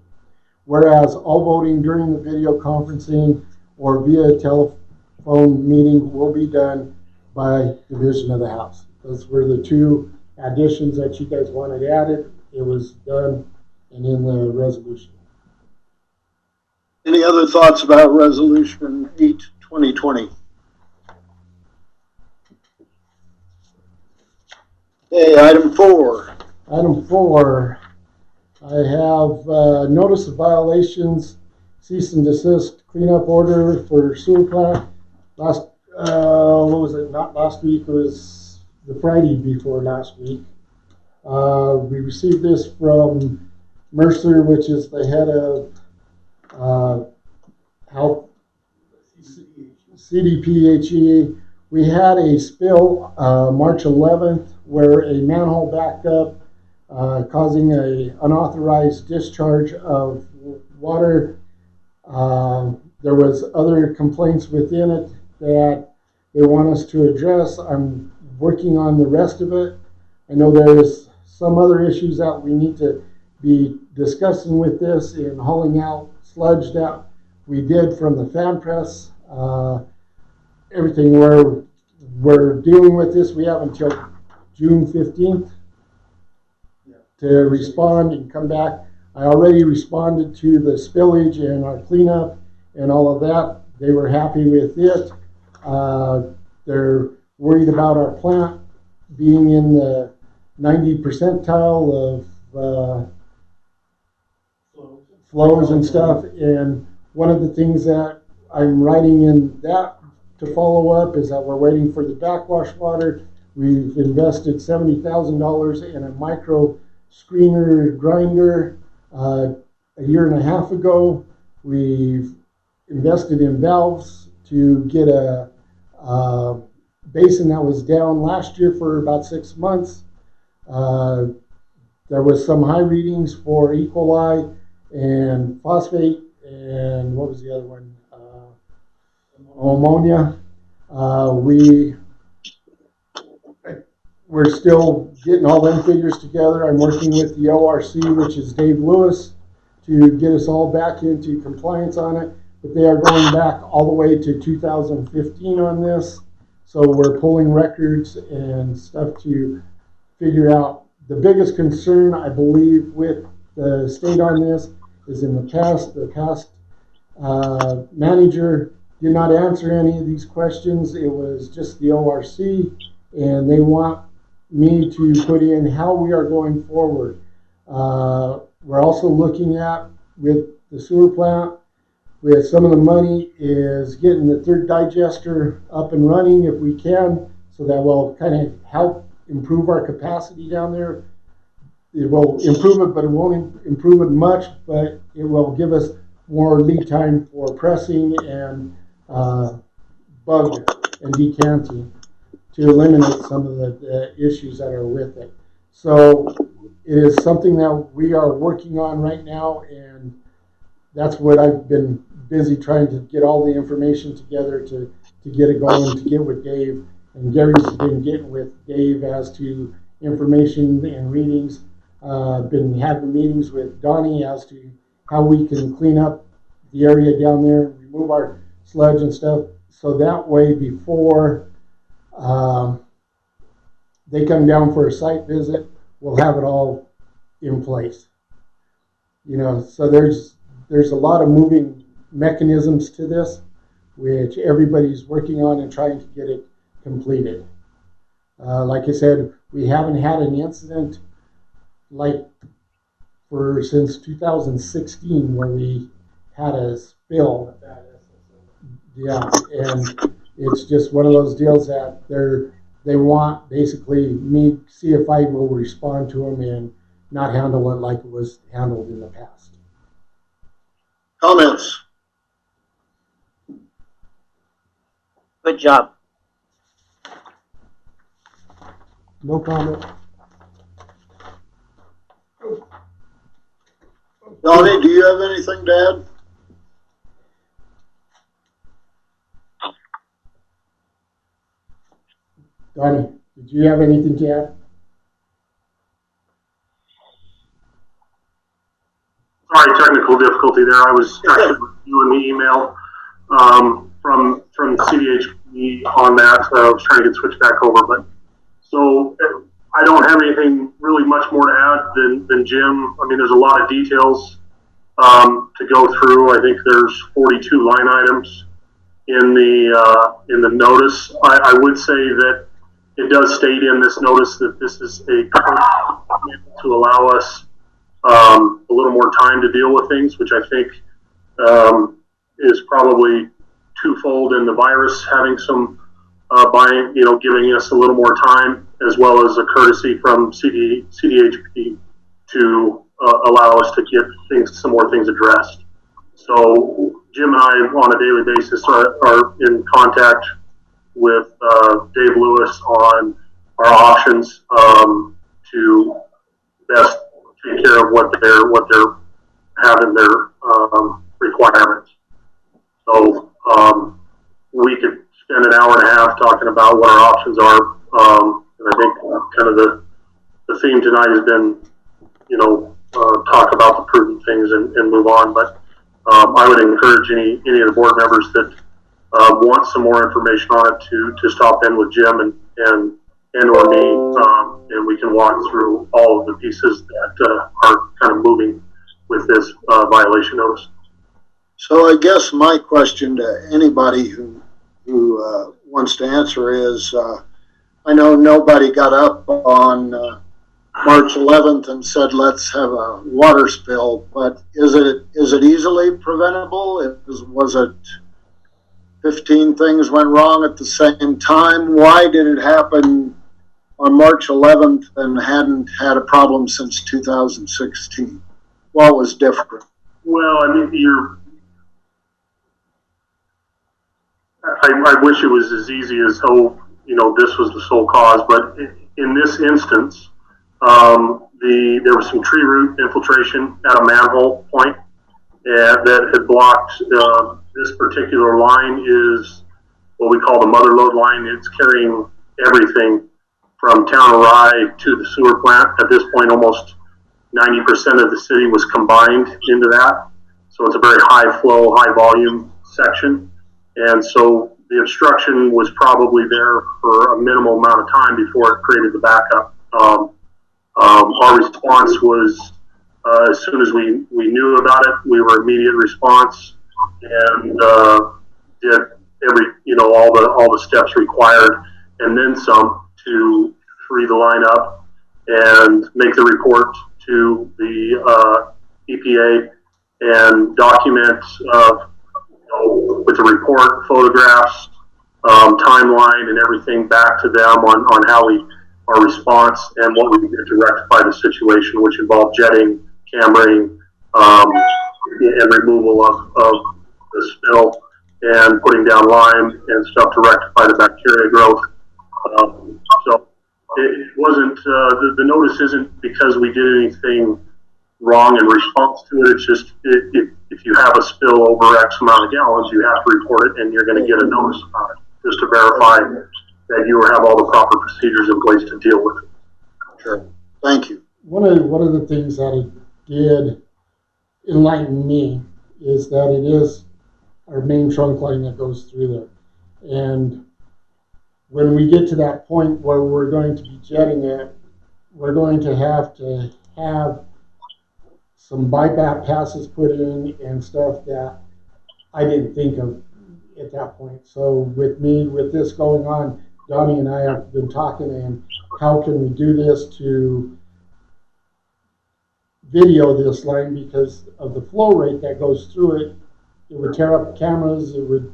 Whereas all voting during the video conferencing or via telephone meeting will be done by division of the House. Those were the 2 additions that you guys wanted added. It was done and in the resolution. Any other thoughts about Resolution 8-2020? Okay, item 4. Item 4, I have notice of violations, cease and desist cleanup order for sewer plant. Not last week, it was the Friday before last week. We received this from Mercer, which is the head of health, CDPHE. We had a spill March 11th where a manhole backed up, causing an unauthorized discharge of water. There was other complaints within it that they want us to address. I'm working on the rest of it. I know there's some other issues that we need to be discussing with this in hauling out sludge that we did from the fan press. Everything we're dealing with this, we have until June 15th to respond and come back. I already responded to the spillage and our cleanup and all of that. They were happy with it. They're worried about our plant being in the 90 percentile of flows and stuff. And one of the things that I'm writing in that to follow up is that we're waiting for the backwash water. We've invested $70,000 in a micro screener grinder a year and a half ago. We've invested in valves to get a basin that was down last year for about 6 months. There was some high readings for E. coli and phosphate, and what was the other one? Ammonia. We're still getting all them figures together. I'm working with the ORC, which is Dave Lewis, to get us all back into compliance on it. But they are going back all the way to 2015 on this. So we're pulling records and stuff to figure out. The biggest concern, I believe, with the state on this is in the past manager did not answer any of these questions. It was just the ORC, and they want me to put in how we are going forward. We're also looking at, with the sewer plant, with some of the money, is getting the 3rd digester up and running if we can, so that will kind of help improve our capacity down there. It will improve it, but it won't improve it much, but it will give us more lead time for pressing and bug and decanting to eliminate some of the issues that are with it. So it is something that we are working on right now, and that's what I've been busy trying to get all the information together to get it going, to get with Dave. And Gary's been getting with Dave as to information and readings. Been having meetings with Donnie as to how we can clean up the area down there, remove our sludge and stuff. So that way, before they come down for a site visit, we'll have it all in place. You know, so there's a lot of moving mechanisms to this, which everybody's working on and trying to get it completed. Like I said, we haven't had an incident like since 2016 where we had a spill. Yeah, and it's just one of those deals that they want basically me see if I will respond to them and not handle it like it was handled in the past. Comments? Good job. No comment. Donnie, do you have anything to add? Donnie, did you have anything to add? Sorry, technical difficulty there. I was actually reviewing the email from CDHP on that. I was trying to get switched back over, but so I don't have anything really much more to add than Jim. I mean, there's a lot of details to go through. I think there's 42 line items in the notice. I would say that it does state in this notice that this is a to allow us a little more time to deal with things, which I think is probably twofold in the virus having some giving us a little more time, as well as a courtesy from CDHP to allow us to get some more things addressed. So Jim and I on a daily basis are in contact with Dave Lewis on our options to best take care of what they're having their requirements. So we could spend an hour and a half talking about what our options are. And I think kind of the theme tonight has been, talk about the prudent things and move on. But I would encourage any of the board members that want some more information on it to stop in with Jim and or me, and we can walk through all of the pieces that are kind of moving with this violation notice. So I guess my question to anybody who wants to answer is, I know nobody got up on March 11th and said, let's have a water spill, but is it easily preventable? Was it 15 things went wrong at the same time? Why did it happen on March 11th and hadn't had a problem since 2016? What was different? Well, I mean, I wish it was as easy as, this was the sole cause, but in this instance, there was some tree root infiltration at a manhole point that had blocked. This particular line is what we call the mother load line. It's carrying everything from town of Rye to the sewer plant. At this point, almost 90% of the city was combined into that. So it's a very high flow, high volume section. And so the obstruction was probably there for a minimal amount of time before it created the backup. Our response was, as soon as we knew about it, we were immediate response and did all the steps required and then some to free the line up and make the report to the EPA and document with the report, photographs, timeline, and everything back to them on how our response and what we did to rectify the situation, which involved jetting, cameraing, and removal of the spill and putting down lime and stuff to rectify the bacteria growth. So it wasn't, the notice isn't because we did anything wrong in response to it. It's just, if you have a spill over X amount of gallons, you have to report it and you're going to get a notice about it, just to verify that you have all the proper procedures in place to deal with it. Sure. Thank you. One of the things that it did enlighten me is that it is our main trunk line that goes through there. And when we get to that point where we're going to be jetting it, we're going to have some bypass passes put in and stuff that I didn't think of at that point. So with this going on, Donnie and I have been talking, and how can we do this to video this line, because of the flow rate that goes through it. It would tear up cameras. You'd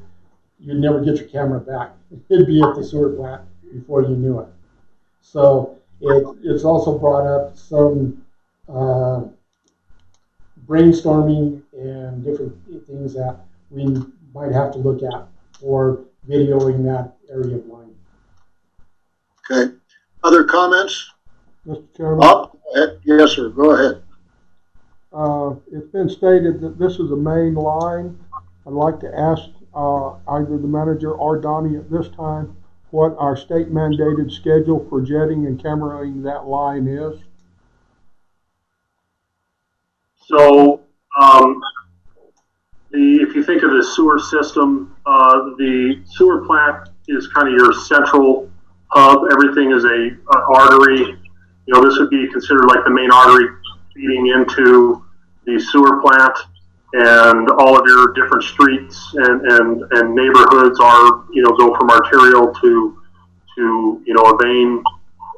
never get your camera back. It'd be at the sewer plant before you knew it. So it's also brought up some brainstorming and different things that we might have to look at for videoing that area of line. Okay. Other comments? Mr. Chairman? Bob? Yes, sir. Go ahead. It's been stated that this is a main line. I'd like to ask either the manager or Donnie at this time what our state mandated schedule for jetting and cameraing that line is. So, if you think of the sewer system, the sewer plant is kind of your central hub. Everything is a artery. You know, this would be considered like the main artery feeding into the sewer plant, and all of your different streets and neighborhoods are, you know, go from arterial to you know, a vein,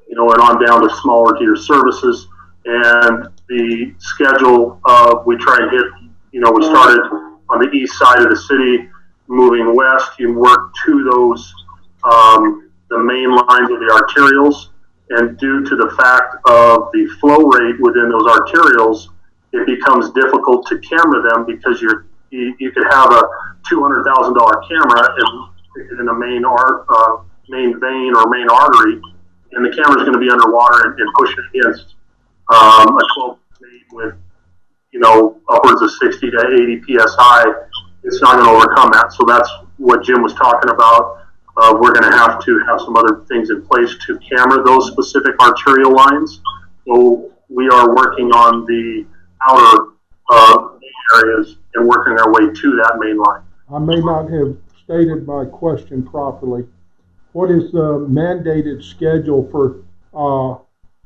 you know, and on down to smaller tier services. And the schedule of, we try and hit, you know, we started on the east side of the city, moving west, you work to those, the main lines of the arterials. And due to the fact of the flow rate within those arterials, it becomes difficult to camera them, because you could have a $200,000 camera and stick it in a main vein or main artery, and the camera's going to be underwater and pushing against a 12 vein with, you know, upwards of 60 to 80 psi. It's not going to overcome that. So that's what Jim was talking about. We're going to have some other things in place to camera those specific arterial lines. So we are working on the outer areas and working our way to that main line. I may not have stated my question properly. What is the mandated schedule for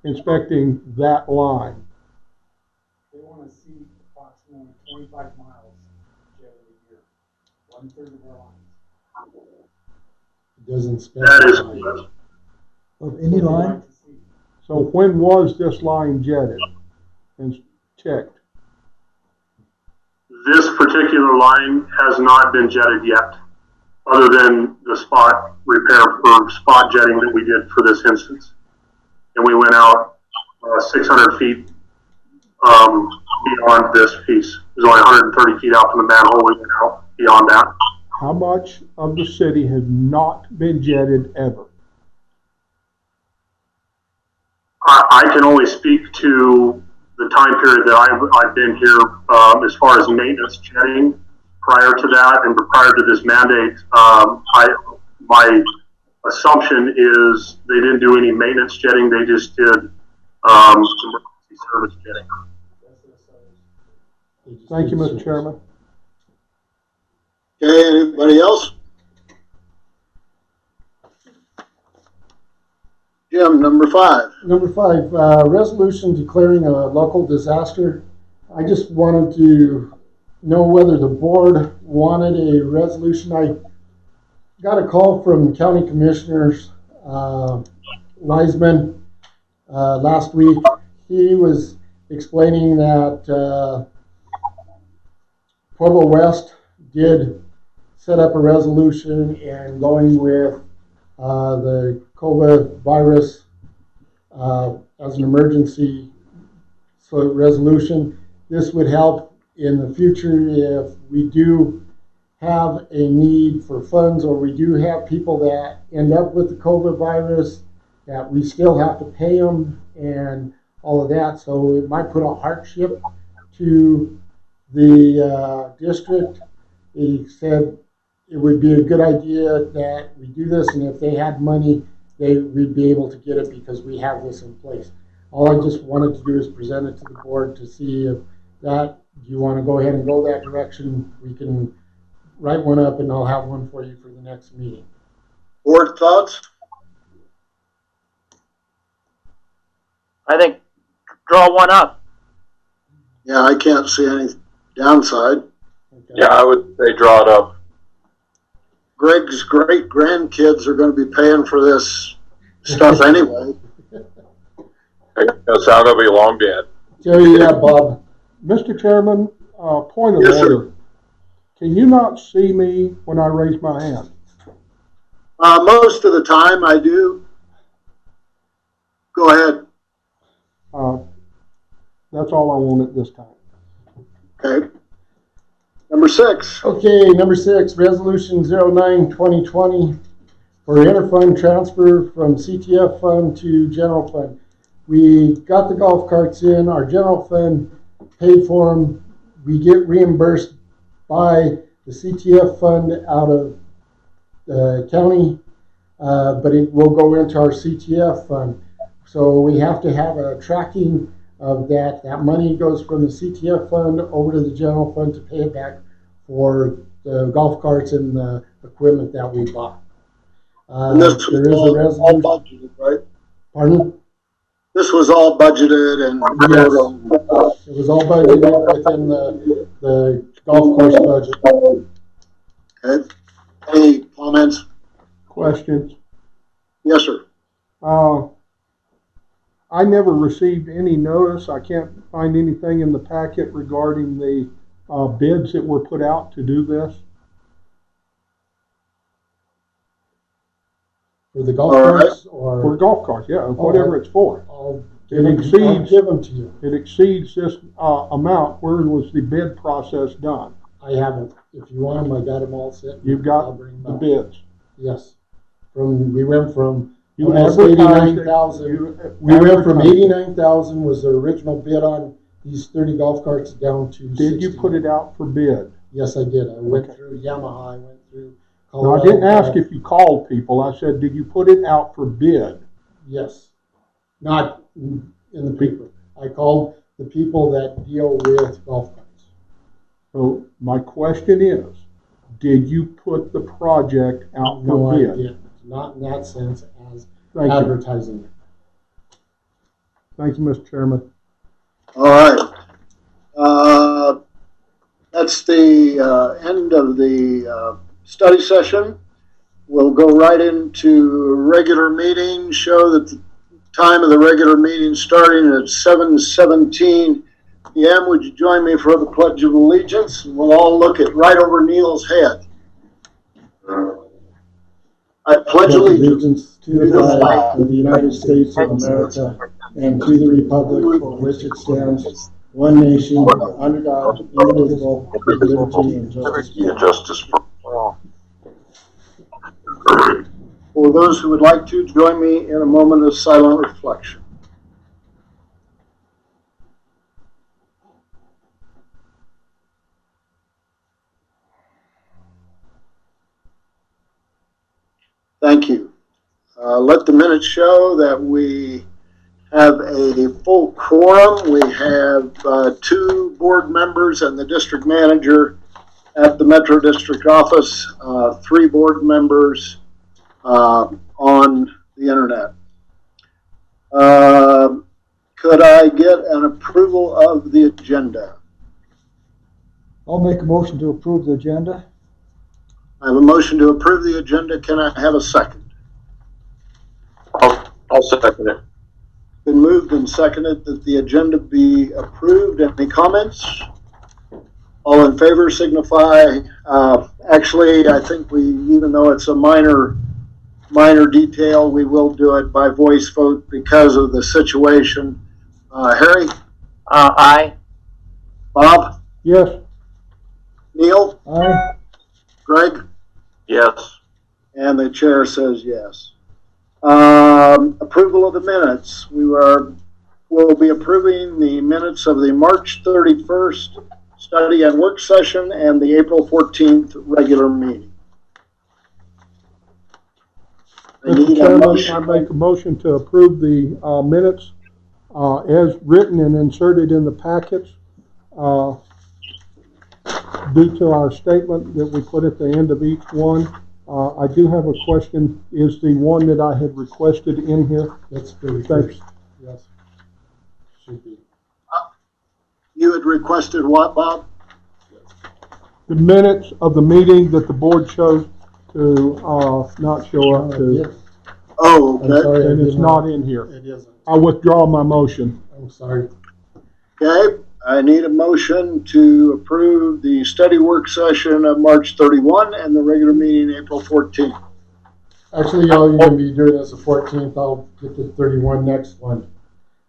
inspecting that line? They want to see approximately 25 miles every year, 1/3 of our lines. It doesn't specify. That is, Of any line? So when was this line jetted and checked? this particular line has not been jetted yet, other than the spot repair for spot jetting that we did for this instance. And we went out 600 feet beyond this piece. It was only 130 feet out from the manhole. We went out beyond that. How much of the city has not been jetted ever? I can only speak to the time period that I've been here as far as maintenance jetting. Prior to that and prior to this mandate, my assumption is they didn't do any maintenance jetting. They just did emergency service jetting. Thank you, Mr. Chairman. Okay, anybody else? Jim, number 5. Number 5, resolution declaring a local disaster. I just wanted to know whether the board wanted a resolution. I got a call from County Commissioners Wiseman last week. He was explaining that Pueblo West did set up a resolution and going with the COVID virus as an emergency resolution. This would help in the future if we do have a need for funds, or we do have people that end up with the COVID virus that we still have to pay them and all of that. So it might put a hardship to the district, he said it would be a good idea that we do this, and if they had money, we'd be able to get it because we have this in place. All I just wanted to do is present it to the board to see if that, do you want to go ahead and go that direction? We can write one up and I'll have one for you for the next meeting. Board thoughts? I think draw one up. Yeah, I can't see any downside. Okay. Yeah, I would say draw it up. Greg's great grandkids are going to be paying for this stuff anyway. That's how they'll be long dead. Jerry, yeah, Bob. Mr. Chairman, point of Yes, sir. order. Can you not see me when I raise my hand? Most of the time I do. Go ahead. That's all I want at this time. Okay. Number 6. Okay, number 6, resolution 09-2020 for interfund transfer from CTF fund to general fund. We got the golf carts in, our general fund paid for them. We get reimbursed by the CTF fund out of the county, but it will go into our CTF fund. So we have to have a tracking of that. That money goes from the CTF fund over to the general fund to pay it back for the golf carts and the equipment that we bought. And this was there is a all resolution. budgeted, right? Pardon? This was all budgeted and Yes. It was all budgeted within the golf course budget. Okay. Any comments? Questions? Yes, sir. I never received any notice. I can't find anything in the packet regarding the bids that were put out to do this. For the golf All right. carts For or golf carts, yeah, whatever it's for. I'll It I'll exceeds, give them to you. it exceeds this amount. Where was the bid process done? I haven't. If you want them, I got them all set. You've I'll got bring the them back. bids. Yes. We went from You almost advertised it. 89,000. You We went from advertised it. 89,000 was the original bid on these 30 golf carts down to Did you 60. put it out for bid? Yes, I did. I went Okay. through Yamaha. I went through. No, I didn't ask if you called people. I said, did you put it out for bid? Yes. Not in the paper. I called the people that deal with golf carts. So my question is, did you put the project out No, for I bid? didn't. Not in that sense as Thank you. advertising it. Thank you, Mr. Chairman. All right. That's the end of the study session. We'll go right into regular meeting, show that the time of the regular meeting starting at 7:17 p.m. Would you join me for the Pledge of Allegiance? And we'll all look at right over Neil's head. I pledge allegiance To the flag of the United States of America and to the republic for which it stands, one nation, under God, indivisible, with liberty and justice for all. Justice for all. For those who would like to, join me in a moment of silent reflection. Thank you. Let the minutes show that we have a full quorum. We have 2 board members and the district manager at the Metro District office, 3 board members on the internet. Could I get an approval of the agenda? I'll make a motion to approve the agenda. I have a motion to approve the agenda. Can I have a second? I'll second it. Been moved and seconded that the agenda be approved. Any comments? All in favor signify. Actually, I think even though it's a minor detail, we will do it by voice vote because of the situation. Harry? Aye. Bob? Yes, Neil? Aye. Greg? Yes. And the chair says yes. Approval of the minutes. We'll be approving the minutes of the March 31st, study and work session and the April 14th regular meeting. I Mr. need a Chairman, motion. I make a motion to approve the minutes as written and inserted in the packets due to our statement that we put at the end of each one. I do have a question. Is the one that I had requested in here? That's very Thanks. first. Yes. Should be. You had requested what, Bob? The minutes of the meeting that the board chose to not show up to, Yes. Oh, I'm okay. sorry. and it's not in here. It isn't. I withdraw my motion. I'm sorry. Okay, I need a motion to approve the study work session of March 31 and the regular meeting April 14th. Actually, y'all, you're gonna be doing this the 14th. I'll get the 31 next one.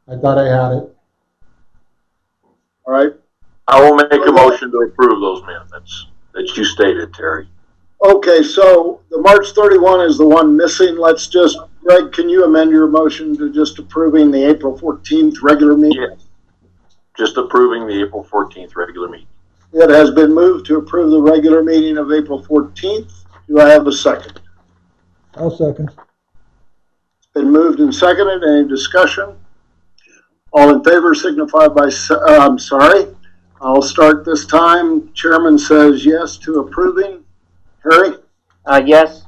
I thought I had it. All right. I will make a motion to approve those minutes that you stated, Terry. Okay, so the March 31 is the one missing. Let's just, Greg, can you amend your motion to just approving the April 14th regular meeting? Yes. Just approving the April 14th regular meeting. It has been moved to approve the regular meeting of April 14th. Do I have a second? I'll second. It's been moved and seconded. Any discussion? All in favor signify by, I'm sorry. I'll start this time. Chairman says yes to approving. Harry? Yes.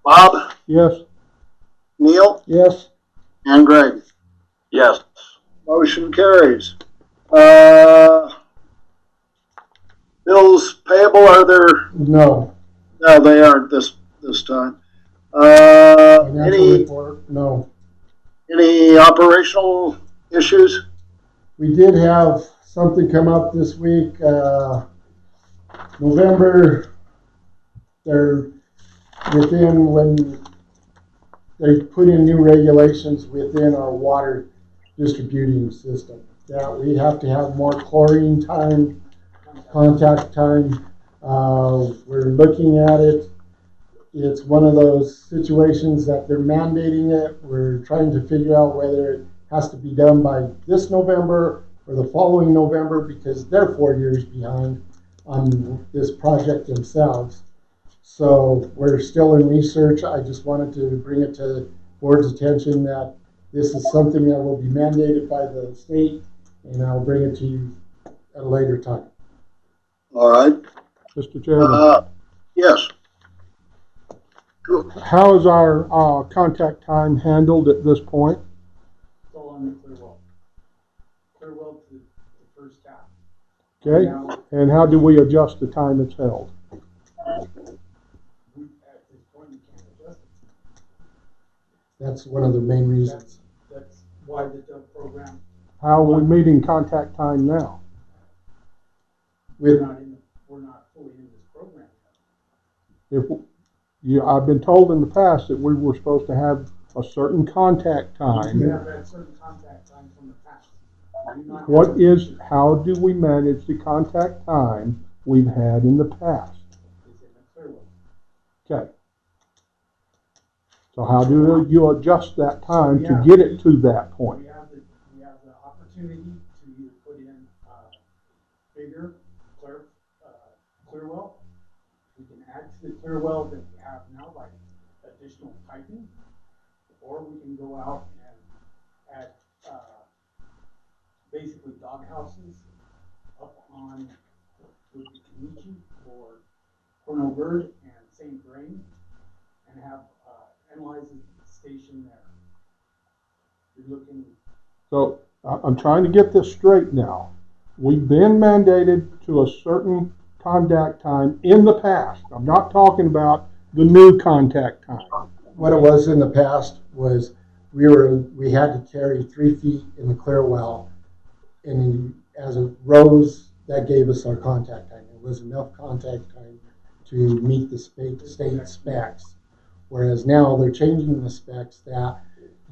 Bob? Yes. Neil? Yes. And Greg? Yes. Motion carries. Bills payable, are there? No. No, they aren't this time. Financial Any report? No. operational issues? We did have something come up this week. November, they're within when they put in new regulations within our water distributing system. That we have to have more chlorine time, contact time. We're looking at it. It's one of those situations that they're mandating it. We're trying to figure out whether it has to be done by this November or the following November because they're 4 years behind on this project themselves. So we're still in research. I just wanted to bring it to the board's attention that this is something that will be mandated by the state, and I'll bring it to you at a later time. All right. Mr. Chairman. Yes. How is our contact time handled at this point? Still on the Clearwell. Clearwell to the first half. Okay, Now, and how do we adjust the time it's held? at this point, you can't adjust it. That's one of the main reasons. That's why the program, How are we meeting contact time now? With we're not fully in this program yet. I've been told in the past that we were supposed to have a certain contact We time. have had certain contact time from the past. We do not have- How do we manage the contact time we've had in the past? It's in the Clearwell. Okay. So how do you adjust that time to Yeah. get it to that point? We have the opportunity to either put in bigger Clearwell. We can add to the Clearwell that we have now by additional piping, or we can go out and add basically dog houses up on the Kenichi or Cornell Bird and St. Grain, and have analyze the station there. You're looking. So I'm trying to get this straight now. We've been mandated to a certain contact time in the past. I'm not talking about the new contact time. What it was in the past was we had to carry 3 feet in the clear well, and as it rose, that gave us our contact time. It was enough contact time to meet the state specs. Whereas now they're changing the specs that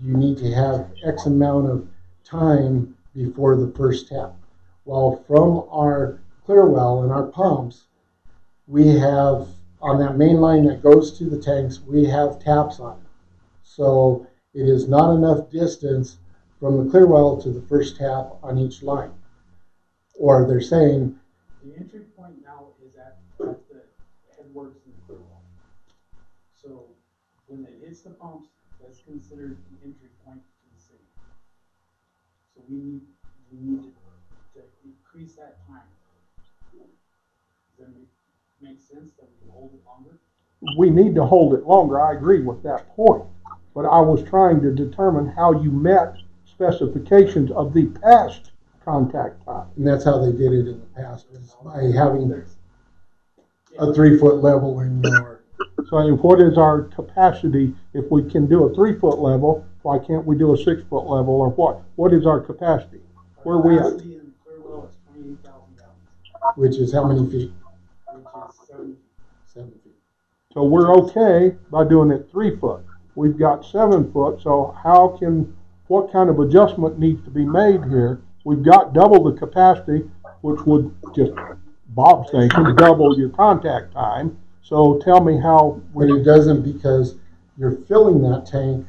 you need to have X amount of time before the first tap. Well, from our clear well and our pumps, we have on that main line that goes to the tanks, we have taps on it. So it is not enough distance from the clear well to the first tap on each line. or they're saying, The entry point now is at the headworks in the clear wall. So when it hits the pumps, that's considered the entry point to the city. So we need to increase that time. Does that make sense that we can hold it longer? We need to hold it longer. I agree with that point. But I was trying to determine how you met specifications of the past contact time. and that's how they did it in the past, is by having a 3-foot level in your, So what is our capacity? If we can do a 3-foot level, why can't we do a 6-foot level, or what? What is our capacity? Where are we at? Capacity in the clear well is 28,000 gallons, which is how many feet? which is 7 feet. 7 feet. So we're okay by doing it 3 foot. We've got 7 foot, so what kind of adjustment needs to be made here? We've got double the capacity, which would just, Bob's thinking, double your contact time. So tell me how But it doesn't, because you're filling that tank,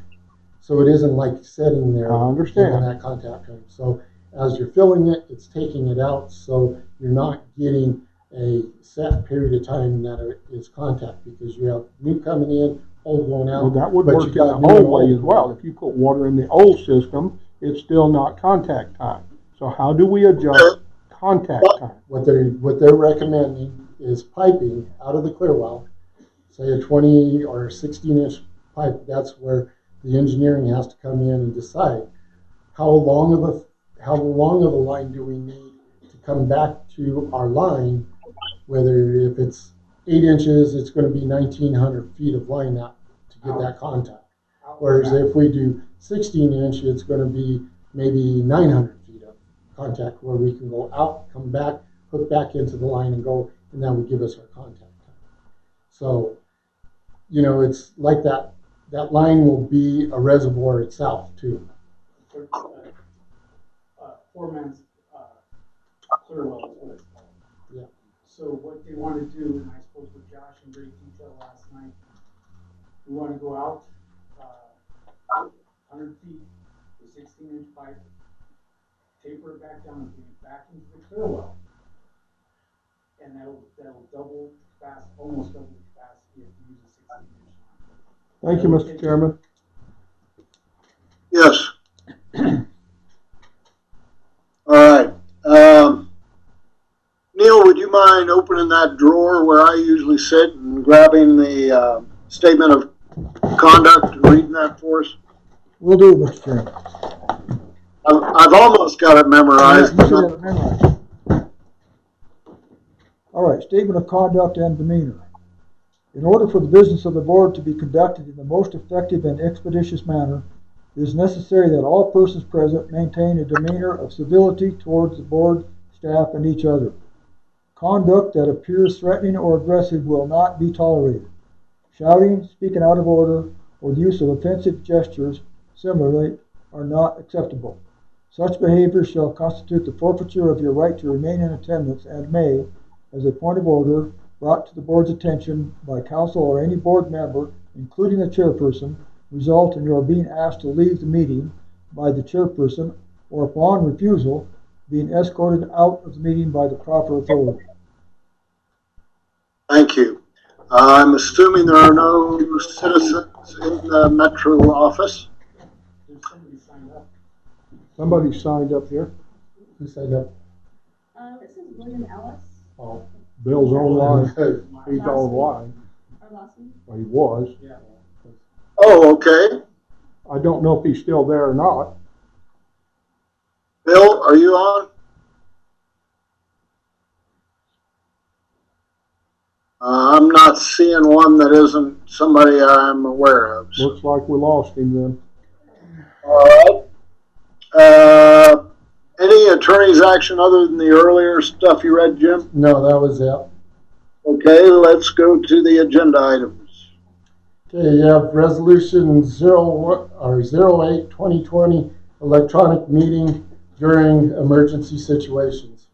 so it isn't like sitting there. I understand. Giving that contact time. So as you're filling it, it's taking it out, so you're not getting a set period of time that it is contact, because you have new coming in, old going out. Well, that would but work you in the got new old and way as well. If you put water in the old system, it's still not contact time. So how do we adjust contact time? What they're recommending is piping out of the clear well, say a 20 or 16-inch pipe. That's where the engineering has to come in and decide how long of a line do we need to come back to our line. Whether if it's 8 inches, it's going to be 1,900 feet of line to get that contact. Whereas if we do 16 inch, it's going to be maybe 900 feet of contact, where we can go out, come back, hook back into the line and go, and that would give us our contact time. So, it's like that line will be a reservoir itself too. Four-man's clear well is what it's called. Yeah. So what they want to do, and I spoke with Josh in great detail last night, we want to go out 100 feet with 16-inch pipe, taper it back down and bring it back into the clear well. And that'll double fast, almost double the capacity if you use a 16-inch line. Thank you, Mr. Chairman. Yes. All right. Neil, would you mind opening that drawer where I usually sit and grabbing the statement of conduct and reading that for us? Will do, Mr. Chairman. I've almost got it memorized. You should have it memorized. All right, statement of conduct and demeanor. In order for the business of the board to be conducted in the most effective and expeditious manner, it is necessary that all persons present maintain a demeanor of civility towards the board, staff, and each other. Conduct that appears threatening or aggressive will not be tolerated. Shouting, speaking out of order, or the use of offensive gestures, similarly, are not acceptable. Such behavior shall constitute the forfeiture of your right to remain in attendance and may, as a point of order, brought to the board's attention by council or any board member, including the chairperson, result in your being asked to leave the meeting by the chairperson, or upon refusal, being escorted out of the meeting by the proper authority. Thank you. I'm assuming there are no citizens in the Metro office. There's somebody signed up. Somebody signed up here. Who signed up? This is William Ellis. Oh, Bill's online. He's online. Our last name. Or he was. Yeah. Oh, okay. I don't know if he's still there or not. Bill, are you on? I'm not seeing one that isn't somebody I'm aware of. Looks like we lost him then. All right. Any attorney's action other than the earlier stuff you read, Jim? no, that was it. Okay, let's go to the agenda items. Okay, you have resolution 08/2020 electronic meeting during emergency situations.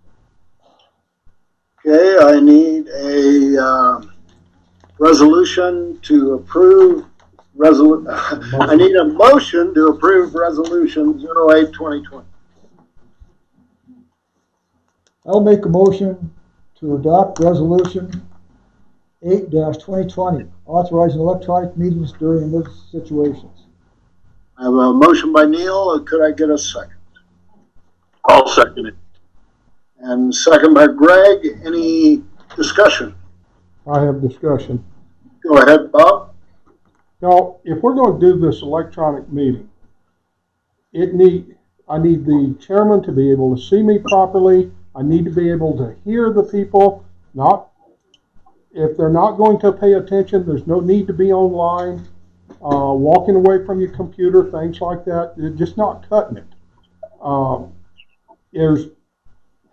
Okay, I need a resolution to approve. I need a motion to approve resolution 08/2020. I'll make a motion to adopt resolution 8-2020, authorizing electronic meetings during emergency situations. I have a motion by Neil. Could I get a second? I'll second it. And second by Greg. Any discussion? I have discussion. Go ahead, Bob. Now, if we're going to do this electronic meeting, I need the chairman to be able to see me properly. I need to be able to hear the people. If they're not going to pay attention, there's no need to be online, walking away from your computer, things like that. They're just not cutting it.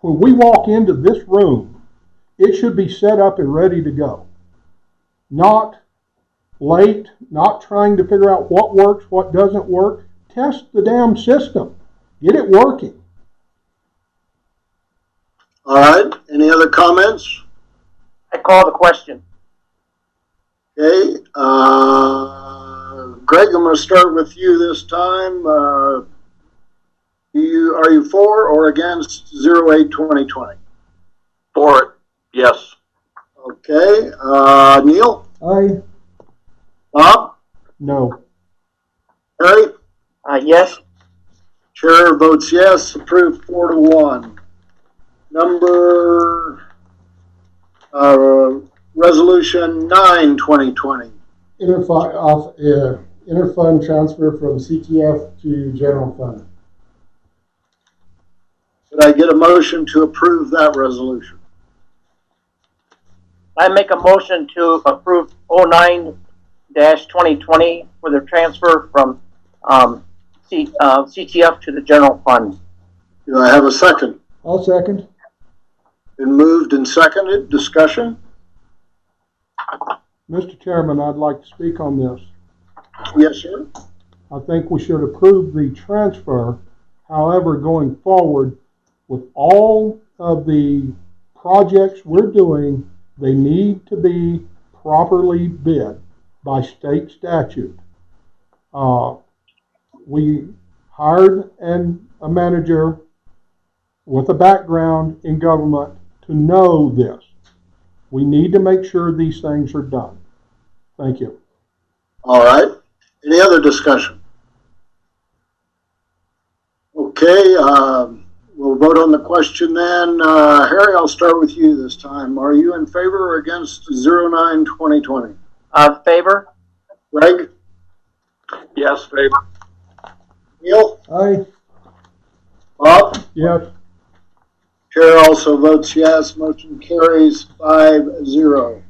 When we walk into this room, it should be set up and ready to go. Not late, not trying to figure out what works, what doesn't work. Test the damn system. Get it working. All right. Any other comments? I call the question. Okay. Greg, I'm going to start with you this time. Are you for or against 08-2020? For it, yes. Okay. Neil? Aye. Bob? No. Harry? Yes. Chair votes yes. Approved 4-1. Number resolution 9-2020. Interfund transfer from CTF to general fund. Could I get a motion to approve that resolution? I make a motion to approve 09-2020 for the transfer from CTF to the general fund. Do I have a second? I'll second. Been moved and seconded. Discussion? Mr. Chairman, I'd like to speak on this. Yes, sir. I think we should approve the transfer. However, going forward, with all of the projects we're doing, they need to be properly bid by state statute. We hired a manager with a background in government to know this. We need to make sure these things are done. Thank you. All right. Any other discussion? Okay. We'll vote on the question then. Harry, I'll start with you this time. Are you in favor or against 09-2020? Favor? Greg? Yes, favor. Neil? Aye. Bob? Yes. Chair also votes yes. Motion carries 5-0.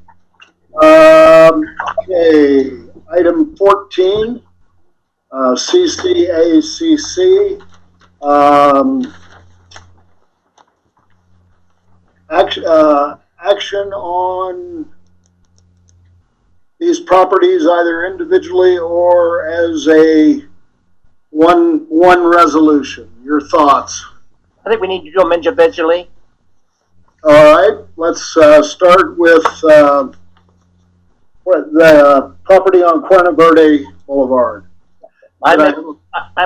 Okay. Item 14, CCACC. Action on these properties either individually or as a one resolution. Your thoughts? I think we need to do them individually. All right, let's start with the property on Cuerno Verde Boulevard. I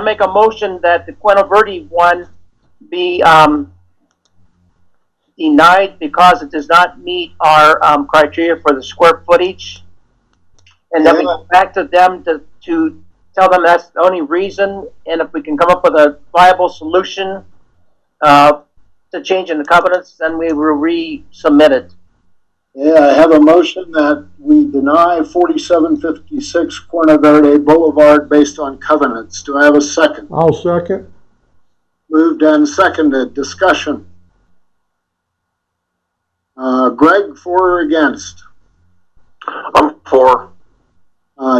make a motion that the Cuerno Verde one be denied because it does not meet our criteria for the square footage. And then we go back to them to tell them that's the only reason, and if we can come up with a viable solution to change in the covenants, then we will resubmit it. Yeah, I have a motion that we deny 4756 Cuerno Verde Boulevard based on covenants. Do I have a second? I'll second. Moved and seconded. Discussion. Greg, for or against? I'm for.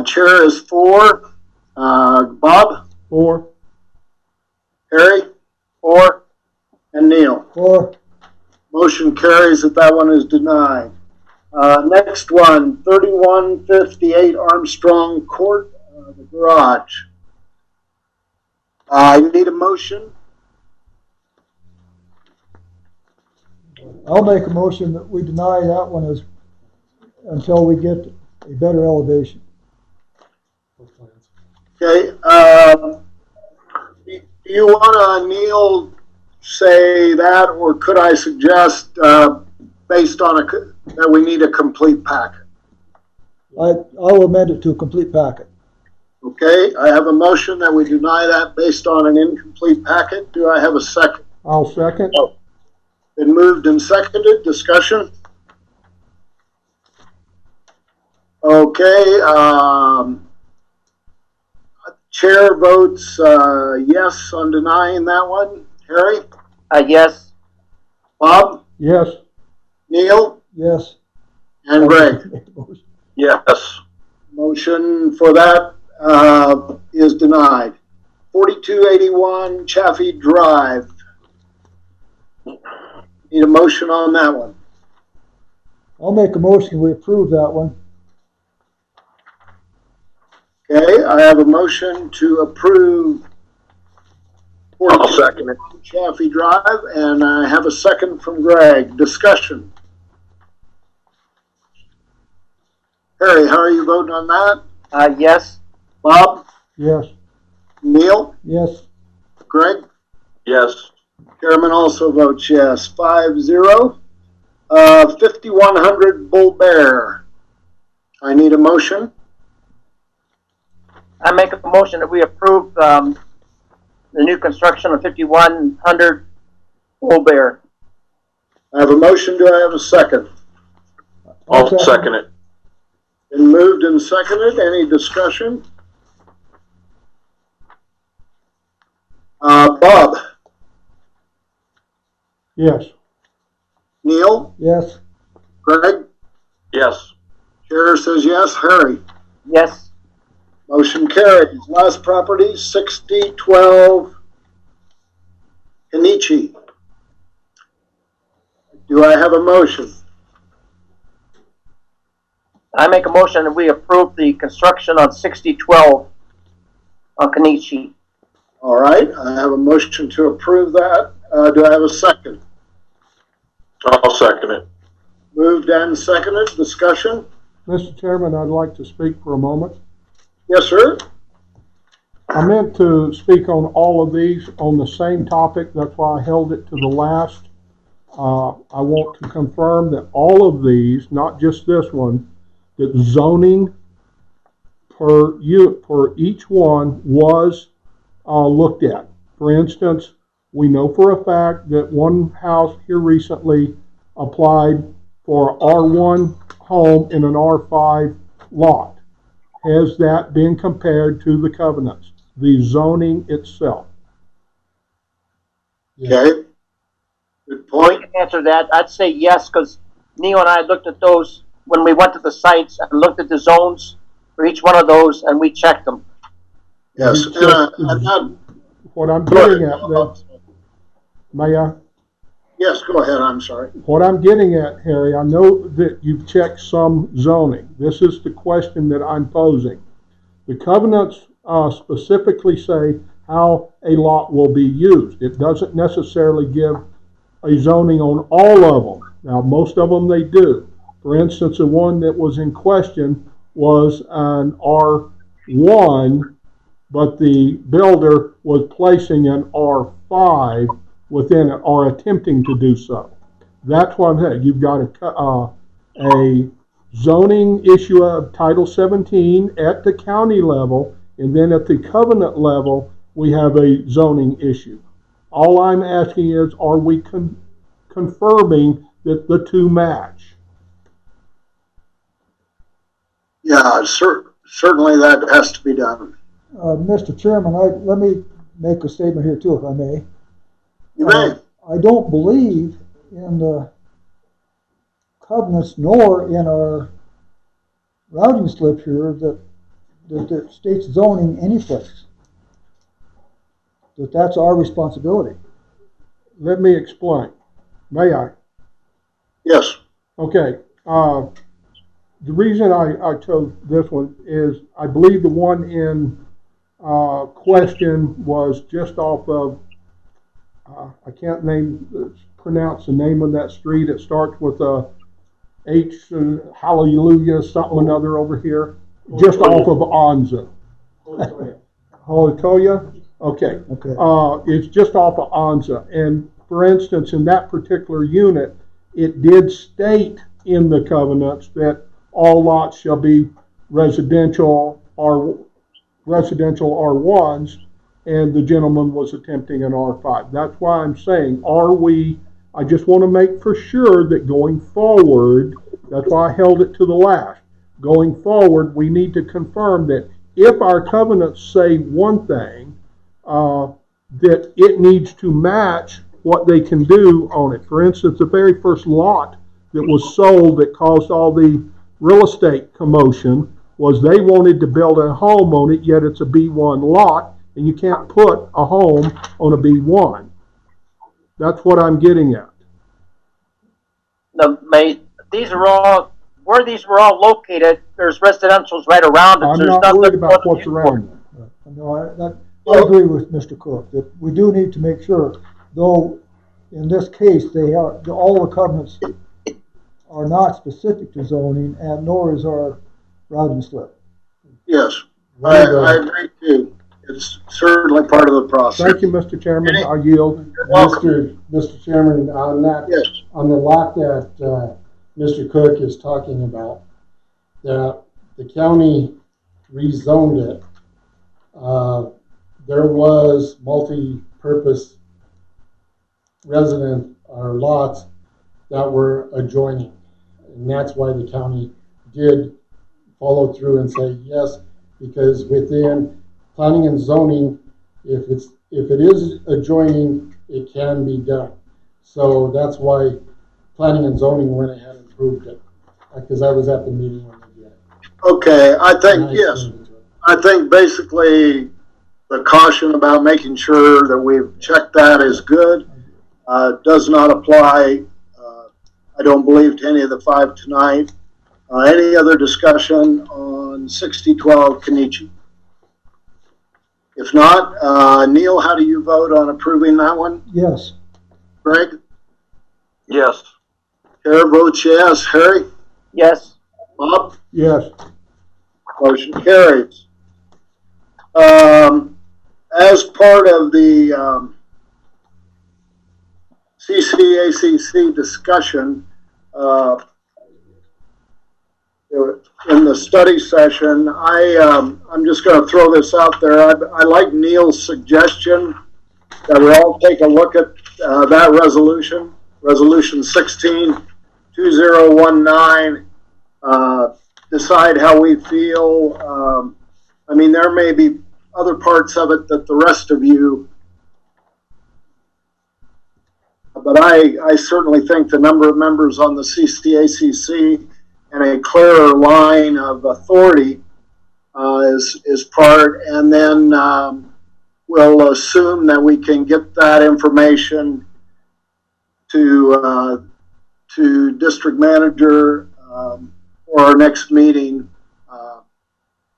Chair is for. Bob? For. Harry? Or And Neil? For. Motion carries that one is denied. Next one, 3158 Armstrong Court, the garage. I need a motion. I'll make a motion that we deny that one until we get a better elevation. Okay. Do you want to, Neil, say that, or could I suggest, based on that we need a complete packet? I'll amend it to a complete packet. Okay, I have a motion that we deny that based on an incomplete packet. Do I have a second? I'll second. Been moved and seconded. Discussion? Okay, chair votes yes on denying that one. Harry? Yes. Bob? Yes. Neil? Yes. And Greg? Yes. Motion for that is denied. 4281 Chaffee Drive. Need a motion on that one. I'll make a motion, we approve that one. Okay, I have a motion to approve I'll second it. Chaffee Drive, and I have a second from Greg. Discussion. Harry, how are you voting on that? Yes. Bob? Yes. Neil? Yes. Greg? Yes. Chairman also votes yes. 5-0. 5100 Bull Bear. I need a motion. I make a motion that we approve the new construction of 5100 Bull Bear. I have a motion. Do I have a second? I'll second it. Been moved and seconded. Any discussion? Bob? Yes. Neil? Yes. Greg? Yes. Chair says yes. Harry? Yes. Motion carries. Last property, 6012 Kenichi. Do I have a motion? I make a motion that we approve the construction on 6012 on Kenichi. All right, I have a motion to approve that. Do I have a second? I'll second it. Moved and seconded. Discussion? Mr. Chairman, I'd like to speak for a moment. Yes, sir. I meant to speak on all of these on the same topic. That's why I held it to the last. I want to confirm that all of these, not just this one, that zoning per each one was looked at. For instance, we know for a fact that one house here recently applied for R1 home in an R5 lot. Has that been compared to the covenants, the zoning itself? Okay. Good Well, we point. can answer that. I'd say yes, because Neil and I looked at those when we went to the sites and looked at the zones for each one of those, and we checked them. Yes. What I'm getting at, may I? Yes, go ahead. I'm sorry. What I'm getting at, Harry, I know that you've checked some zoning. This is the question that I'm posing. The covenants specifically say how a lot will be used. It doesn't necessarily give a zoning on all of them. Now, most of them they do. For instance, the one that was in question was an R1, but the builder was placing an R5 within it, or attempting to do so. That's what I'm saying. You've got a zoning issue of Title 17 at the county level, and then at the covenant level, we have a zoning issue. All I'm asking is, are we confirming that the two match? Yeah, certainly that has to be done. Mr. Chairman, let me make a statement here too, if I may. You may. I don't believe in the covenants nor in our routing slip here that states zoning anyplace. That's our responsibility. Let me explain. May I? Yes. Okay. The reason I chose this one is I believe the one in question was just off of, I can't pronounce the name of that street. It starts with a H, hallelujah, something another over here, just off of Anza. Holatoya? Okay. Okay. It's just off of Anza. And for instance, in that particular unit, it did state in the covenants that all lots shall be residential R1s, and the gentleman was attempting an R5. That's why I'm saying, I just want to make for sure that going forward, that's why I held it to the last. Going forward, we need to confirm that if our covenants say one thing, that it needs to match what they can do on it. For instance, the very first lot that was sold that caused all the real estate commotion was they wanted to build a home on it, yet it's a B1 lot, and you can't put a home on a B1. That's what I'm getting at. These are all, where these were all located, there's residentials right around it. I'm There's not worried about what's around it. No, I agree with Mr. Cook that we do need to make sure, though in this case, all the covenants are not specific to zoning, and nor is our routing slip. Yes, I agree too. It's certainly part of the process. Thank you, Mr. Chairman. I yield. Mr. Chairman, on that, Yes. on the lot that Mr. Cook is talking about, that the county rezoned it. There was multi-purpose resident or lots that were adjoining, and that's why the county did follow through and say yes, because within planning and zoning, if it is adjoining, it can be done. So that's why planning and zoning went ahead and approved it, because I was at the meeting when they did it. Okay, I think, yes. I think basically the caution about making sure that we've checked that is good. Does not apply, I don't believe, to any of the five tonight. Any other discussion on 6012 Kenichi? If not, Neil, how do you vote on approving that one? Yes. Greg? Yes. Chair votes yes. Harry? Yes. Bob? Yes. Motion carries. As part of the CCACC discussion, in the study session, I'm just going to throw this out there. I like Neil's suggestion that we all take a look at that resolution, Resolution 16-2019, decide how we feel. I mean, there may be other parts of it that the rest of you, but I certainly think the number of members on the CCACC and a clearer line of authority is part, and then we'll assume that we can get that information to district manager for our next meeting,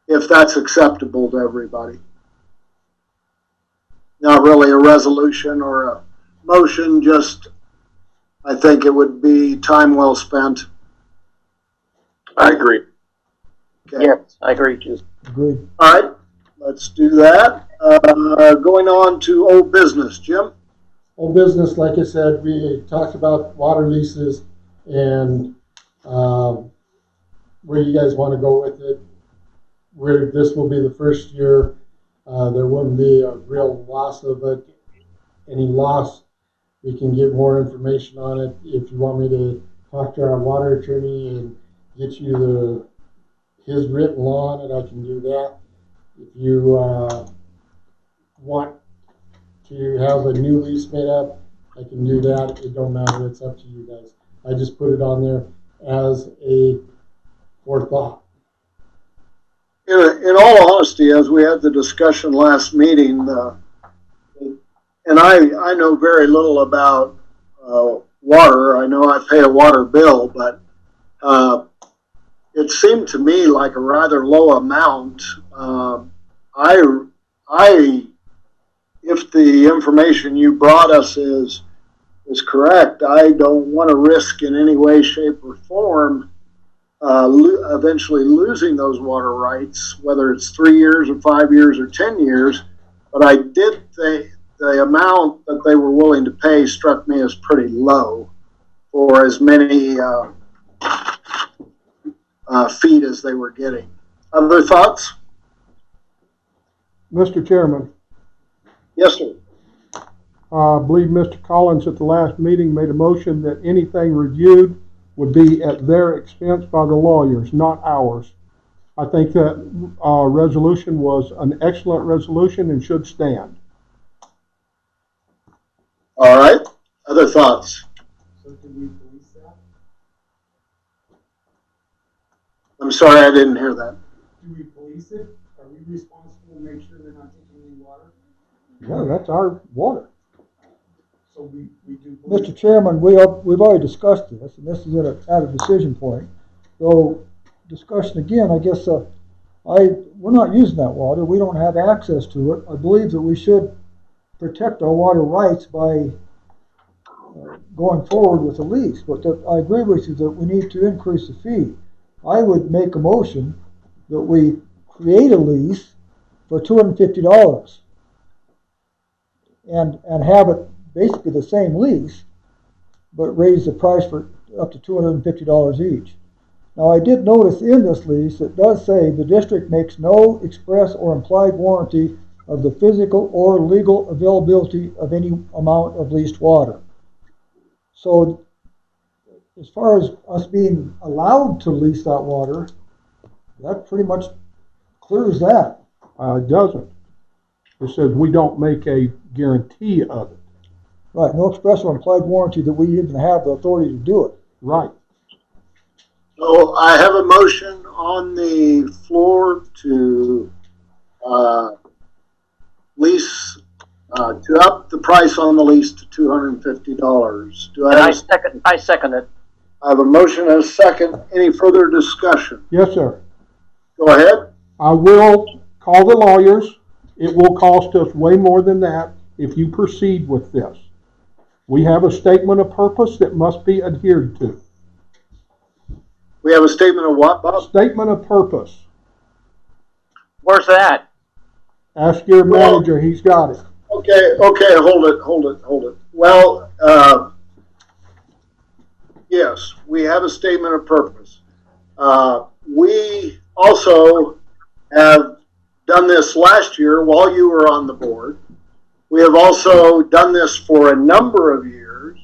if that's acceptable to everybody. Not really a resolution or a motion, just I think it would be time well spent. I agree. Okay. Yes, I agree too. Agreed. All right, let's do that. Going on to old business, Jim. Old business, like I said, we talked about water leases and where you guys want to go with it. Where this will be the first year, there wouldn't be a real loss of it. Any loss, we can get more information on it. If you want me to talk to our water attorney and get you his written law on it, I can do that. If you want to have a new lease made up, I can do that. It don't matter. It's up to you guys. I just put it on there as a forethought. In all honesty, as we had the discussion last meeting, and I know very little about water. I know I pay a water bill, but it seemed to me like a rather low amount. If the information you brought us is correct, I don't want to risk in any way, shape, or form eventually losing those water rights, whether it's 3 years or 5 years or 10 years. But I did the amount that they were willing to pay struck me as pretty low for as many feet as they were getting. Other thoughts? Mr. Chairman, Yes, sir. I believe Mr. Collins at the last meeting made a motion that anything reviewed would be at their expense by the lawyers, not ours. I think that resolution was an excellent resolution and should stand. All right. Other thoughts? So do we police that? I'm sorry, I didn't hear that. Do we police it? Are we responsible to make sure they're not taking any water? Yeah, that's our water. So we do police Mr. Chairman, we've already discussed this, and this is at a decision point. So, discussion again, I guess, we're not using that water. We don't have access to it. I believe that we should protect our water rights by going forward with a lease. But I agree with you that we need to increase the fee. I would make a motion that we create a lease for $250 and have it basically the same lease, but raise the price for up to $250 each. Now, I did notice in this lease, it does say the district makes no express or implied warranty of the physical or legal availability of any amount of leased water. So, as far as us being allowed to lease that water, that pretty much clears that. It doesn't. It says we don't make a guarantee of it. Right, no express or implied warranty that we even have the authority to do it. Right. So I have a motion on the floor to lease, to up the price on the lease to $250. Do And I I second it. I have a motion and a second. Any further discussion? Yes, sir. Go ahead. I will call the lawyers. It will cost us way more than that if you proceed with this. We have a statement of purpose that must be adhered to. We have a statement of what, Bob? Statement of purpose. Where's that? Ask your manager, he's got it. Okay, hold it. Well, yes, we have a statement of purpose. We also have done this last year while you were on the board. We have also done this for a number of years,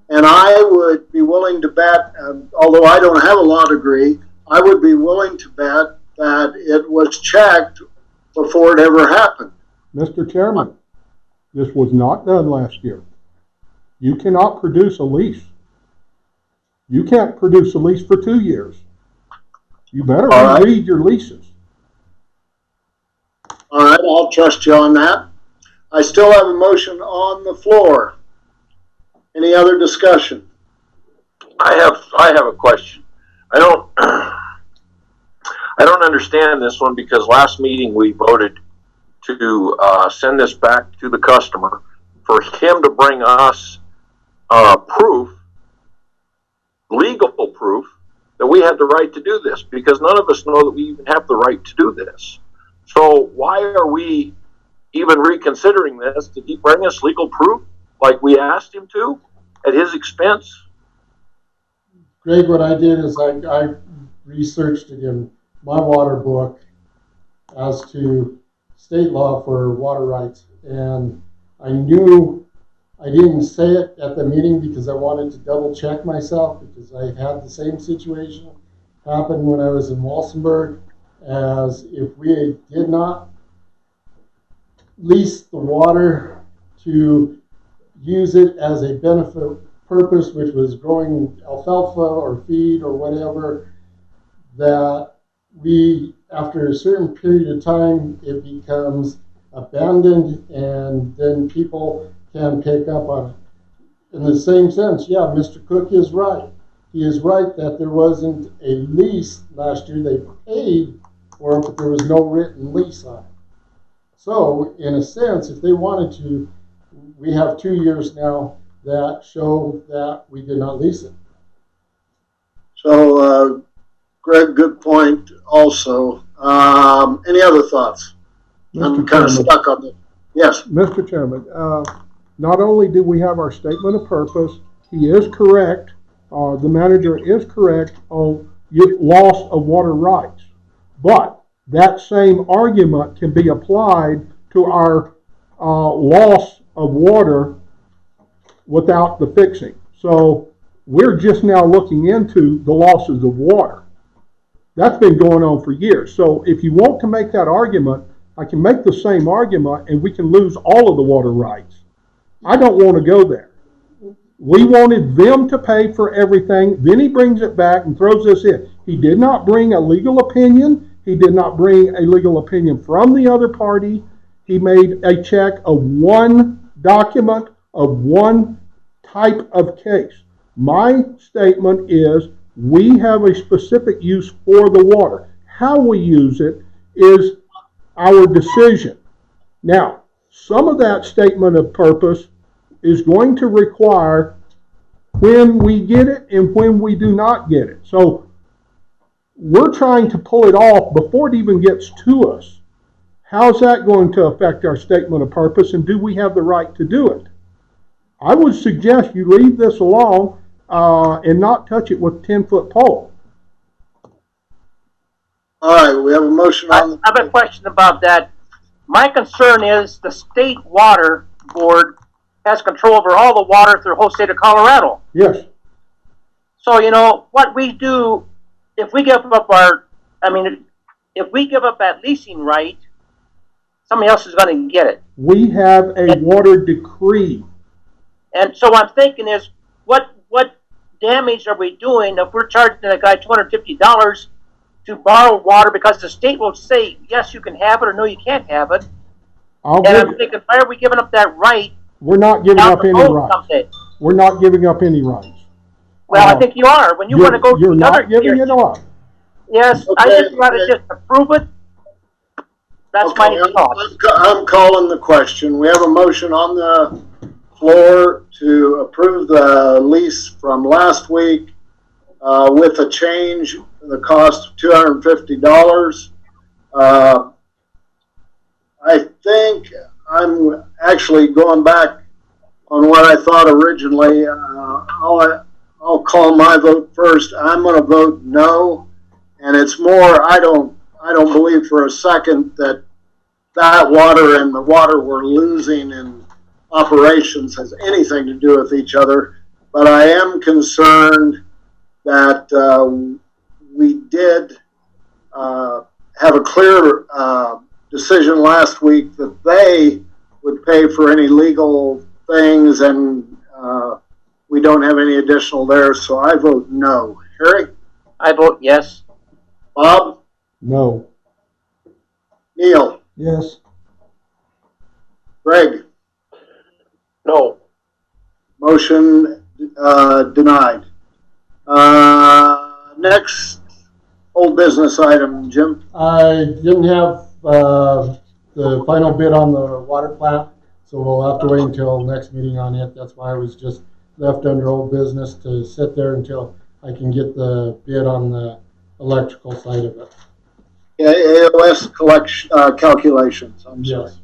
and I would be willing to bet, although I don't have a law degree, I would be willing to bet that it was checked before it ever happened. Mr. Chairman, this was not done last year. You cannot produce a lease. You can't produce a lease for 2 years. You better read your leases. All right, I'll trust you on that. I still have a motion on the floor. Any other discussion? I have a question. I don't understand this one because last meeting we voted to send this back to the customer for him to bring us proof, legal proof, that we had the right to do this, because none of us know that we even have the right to do this. So why are we even reconsidering this? Did he bring us legal proof like we asked him to at his expense? Greg, what I did is I researched again my water book as to state law for water rights, and I knew I didn't say it at the meeting because I wanted to double check myself, because I had the same situation happen when I was in Walsenburg, as if we did not lease the water to use it as a benefit purpose, which was growing alfalfa or feed or whatever, that we, after a certain period of time, it becomes abandoned, and then people can pick up on it. In the same sense, yeah, Mr. Cook is right. He is right that there wasn't a lease last year. They paid for it, but there was no written lease on it. So, in a sense, if they wanted to, we have 2 years now that show that we did not lease it. So, Greg, good point also. Any other thoughts? I'm kind of stuck on this. Yes. Mr. Chairman, not only do we have our statement of purpose, he is correct, the manager is correct on loss of water rights. But that same argument can be applied to our loss of water without the fixing. So we're just now looking into the losses of water. That's been going on for years. So if you want to make that argument, I can make the same argument and we can lose all of the water rights. I don't want to go there. We wanted them to pay for everything. Then he brings it back and throws this in. He did not bring a legal opinion. He did not bring a legal opinion from the other party. He made a check of one document of one type of case. My statement is we have a specific use for the water. How we use it is our decision. Now, some of that statement of purpose is going to require when we get it and when we do not get it. So we're trying to pull it off before it even gets to us. How's that going to affect our statement of purpose, and do we have the right to do it? I would suggest you leave this alone and not touch it with a 10-foot pole. All right, we have a motion on the... I have a question about that. My concern is the state water board has control over all the water through the whole state of Colorado. Yes. So, what we do, if we give up if we give up that leasing right, somebody else is going to get it. We have a water decree. And so I'm thinking is, what damage are we doing if we're charging a guy $250 to borrow water because the state will say, yes, you can have it, or no, you can't have it. I'm thinking, why are we giving up that right? We're not giving up any rights. Someday? We're not giving up any rights. Well, I think you are. When you want to go to you're not giving it up. Yes, Okay, I just want to just approve it. That's my thought. I'm calling the question. We have a motion on the floor to approve the lease from last week with a change, the cost of $250. I think I'm actually going back on what I thought originally. I'll call my vote first. I'm going to vote no, and it's more. I don't believe for a second that water and the water we're losing in operations has anything to do with each other. But I am concerned that we did have a clear decision last week that they would pay for any legal things, and we don't have any additional there, so I vote no. Harry? I vote yes. Bob? No. Neil? Yes. Greg? No. Motion denied. Next old business item, Jim. I didn't have the final bid on the water plant, so we'll have to wait until next meeting on it. That's why I was just left under old business to sit there until I can get the bid on the electrical side of it. Yeah, AOS collection calculations. I'm sorry. Yes.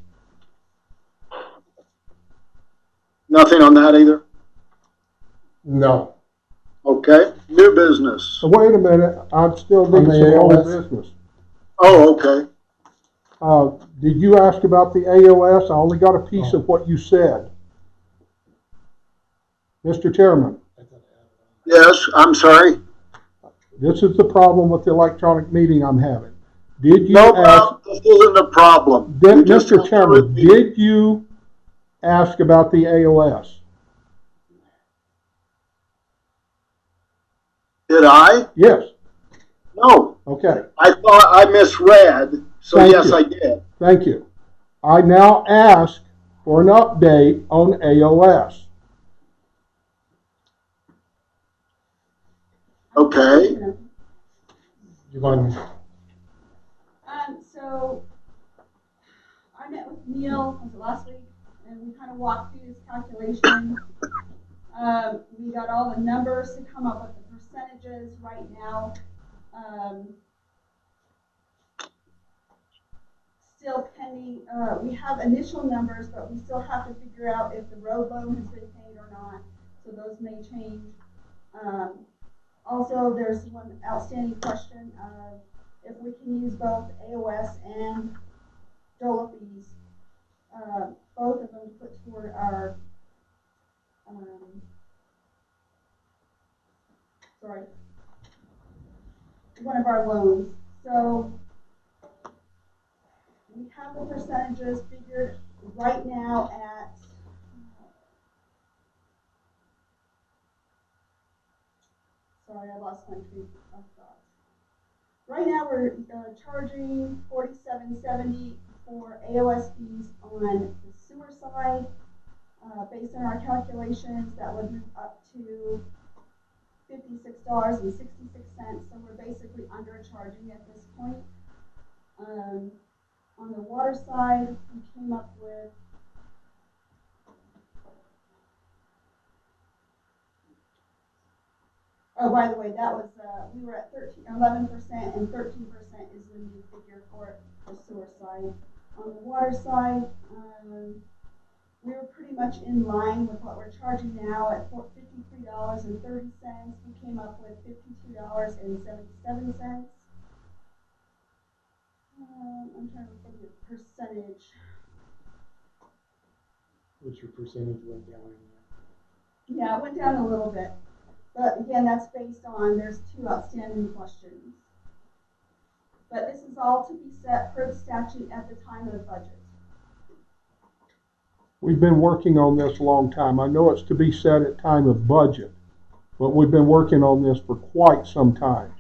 Nothing on that either? No. Okay. New business. So wait a minute. I'm still doing some old business. Oh, okay. Did you ask about the AOS? I only got a piece of what you said. Mr. Chairman. Yes, I'm sorry. This is the problem with the electronic meeting I'm having. Did you ask? This isn't a problem. Mr. Chairman, did you ask about the AOS? Did I? Yes. No. Okay. I thought I misread, so yes, I did. Thank you. I now ask for an update on AOS. Okay. You want? So I met with Neil last week, and we kind of walked through this calculation. We got all the numbers to come up with the percentages right now. still pending, we have initial numbers, but we still have to figure out if the road loan has been paid or not, so those may change. Also, there's one outstanding question of if we can use both AOS and DOLA fees, both of them to put toward our, one of our loans. So we have the percentages figured right now at, sorry, I lost my train of thought. Right now we're charging $47.70 for AOS fees on the sewer side. Based on our calculations, that would move up to $56.66. So we're basically undercharging at this point. On the water side, we came up with oh, by the way, that was we were at 11%, and 13% is the new figure for the sewer side. On the water side, we were pretty much in line with what we're charging now at $53.30. We came up with $52.77. I'm trying to look at the percentage. Which your percentage went down? Yeah, it went down a little bit. But again, that's based on, there's 2 outstanding questions. But this is all to be set per the statute at the time of the budget. We've been working on this a long time. I know it's to be set at time of budget, but we've been working on this for quite some time.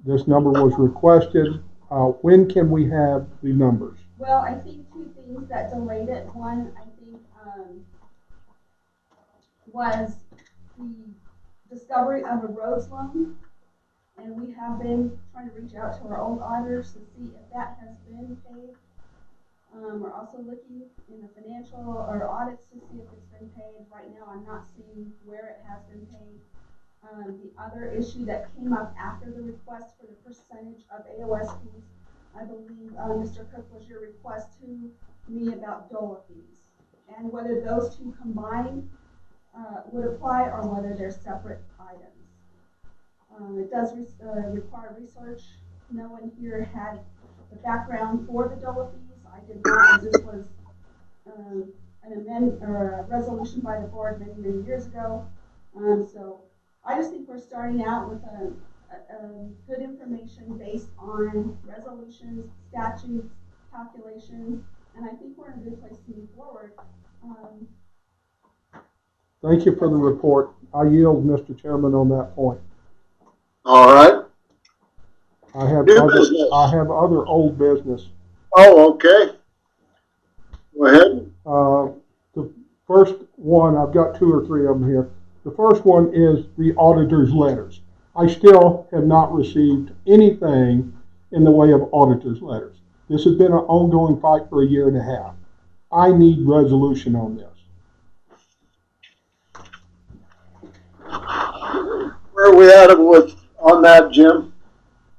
This number was requested. When can we have the numbers? Well, I think 2 things that delayed it. One, I think, was the discovery of a roads loan. And we have been trying to reach out to our old auditors to see if that has been paid. We're also looking in the financial or audits to see if it's been paid. Right now, I'm not seeing where it has been paid. The other issue that came up after the request for the percentage of AOS fees, I believe, Mr. Cook, was your request to me about DOLA fees and whether those 2 combined would apply or whether they're separate items. It does require research. No one here had the background for the DOLA fees. I did not, as this was an amendment or a resolution by the board many, many years ago. So I just think we're starting out with a good information based on resolutions, statutes, calculations, and I think we're in a good place to move forward. Thank you for the report. I yield, Mr. Chairman, on that point. All right. I have other old business. Oh, okay. Go ahead. The first one, I've got 2 or 3 of them here. The first one is the auditor's letters. I still have not received anything in the way of auditor's letters. This has been an ongoing fight for 1.5 years. I need resolution on this. Where are we at on that, Jim?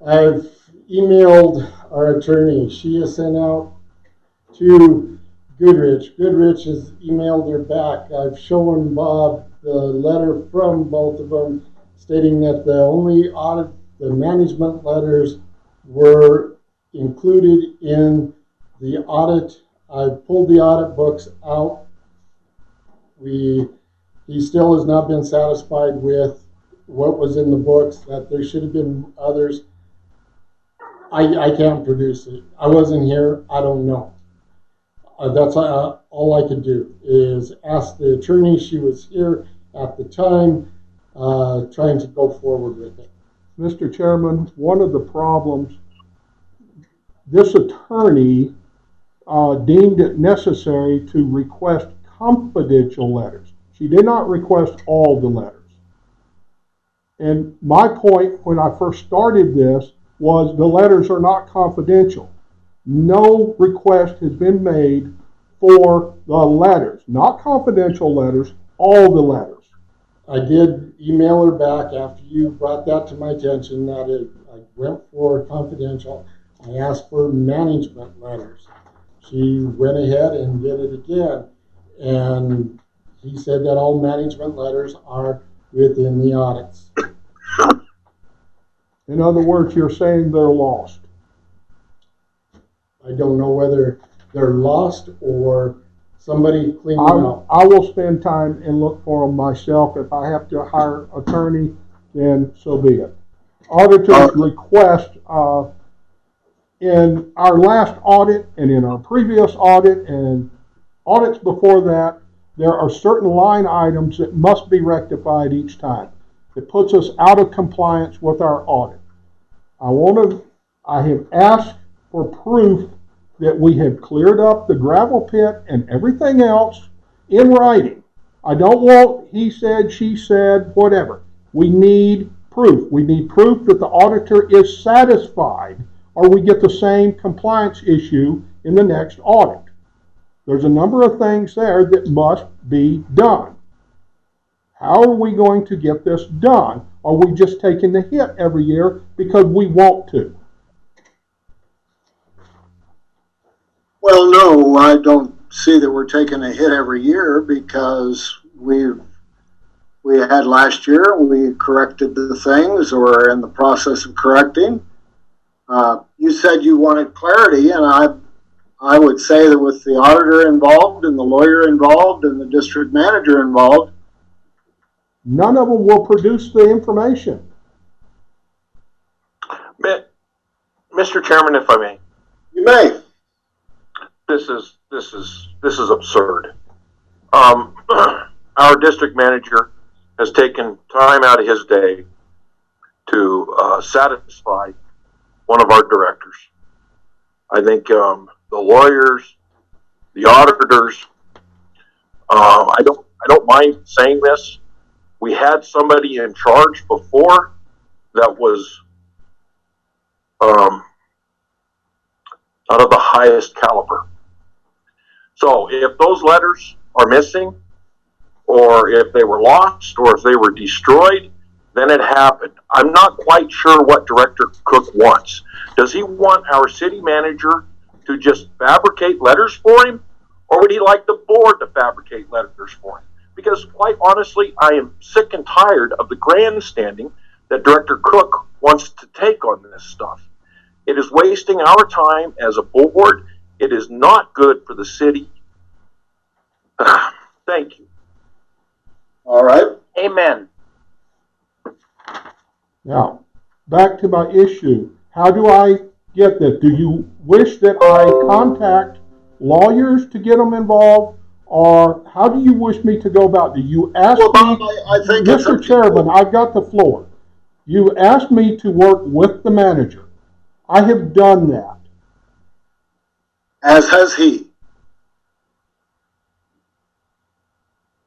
I've emailed our attorney. She has sent out to Goodrich. Goodrich has emailed her back. I've shown Bob the letter from both of them stating that the management letters were included in the audit. I pulled the audit books out. He still has not been satisfied with what was in the books, that there should have been others. I can't produce it. I wasn't here. I don't know. That's all I could do is ask the attorney. She was here at the time, trying to go forward with it. Mr. Chairman, one of the problems, this attorney deemed it necessary to request confidential letters. She did not request all the letters. And my point when I first started this was the letters are not confidential. No request has been made for the letters, not confidential letters, all the letters. I did email her back after you brought that to my attention that I went for confidential. I asked for management letters. She went ahead and did it again. And he said that all management letters are within the audits. In other words, you're saying they're lost. I don't know whether they're lost or somebody cleaned them out. I will spend time and look for them myself. If I have to hire an attorney, then so be it. Auditor's request, in our last audit and in our previous audit and audits before that, there are certain line items that must be rectified each time. It puts us out of compliance with our audit. I have asked for proof that we have cleared up the gravel pit and everything else in writing. I don't want he said, she said, whatever. We need proof. We need proof that the auditor is satisfied, or we get the same compliance issue in the next audit. There's a number of things there that must be done. How are we going to get this done? Are we just taking the hit every year because we want to? Well, no, I don't see that we're taking a hit every year because we had last year, we corrected the things or are in the process of correcting. You said you wanted clarity, and I would say that with the auditor involved and the lawyer involved and the district manager involved, none of them will produce the information. Mr. Chairman, if I may. You may. This is absurd. Our district manager has taken time out of his day to satisfy one of our directors. I think the lawyers, the auditors. I don't mind saying this. We had somebody in charge before that was out of the highest caliber. So if those letters are missing, or if they were lost, or if they were destroyed, then it happened. I'm not quite sure what Director Cook wants. Does he want our city manager to just fabricate letters for him, or would he like the board to fabricate letters for him? Because quite honestly, I am sick and tired of the grandstanding that Director Cook wants to take on this stuff. It is wasting our time as a board. It is not good for the city. Thank you. All right. Amen. Now, back to my issue. How do I get that? Do you wish that I contact lawyers to get them involved? Or how do you wish me to go about it? Do you ask me, I think Mr. Chairman, I've got the floor. You asked me to work with the manager. I have done that. As has he.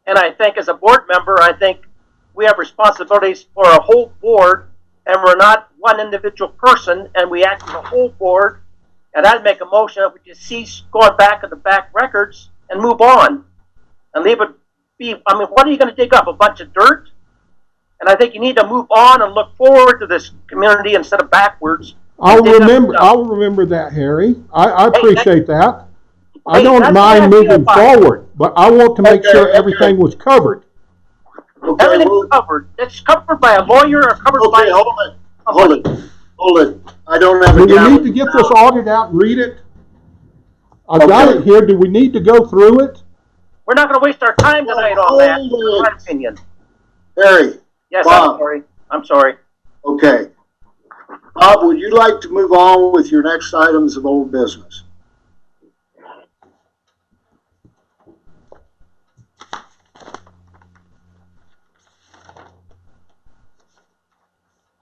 And I think as a board member, I think we have responsibilities for a whole board, and we're not one individual person, and we act as a whole board. And I'd make a motion that we just cease going back at the back records and move on and leave it be. I mean, what are you going to dig up? A bunch of dirt? And I think you need to move on and look forward to this community instead of backwards. I'll remember that, Harry. I appreciate that. I don't mind moving forward, but I want to make sure everything was covered. Okay, everything's covered. It's covered by a lawyer or covered by. Hold it. I don't have. Do we need to get this audit out and read it? I've got it here. Do we need to go through it? We're not going to waste our time tonight on that. In my opinion. Harry. Yes, Bob. I'm sorry. Okay. Bob, would you like to move on with your next items of old business?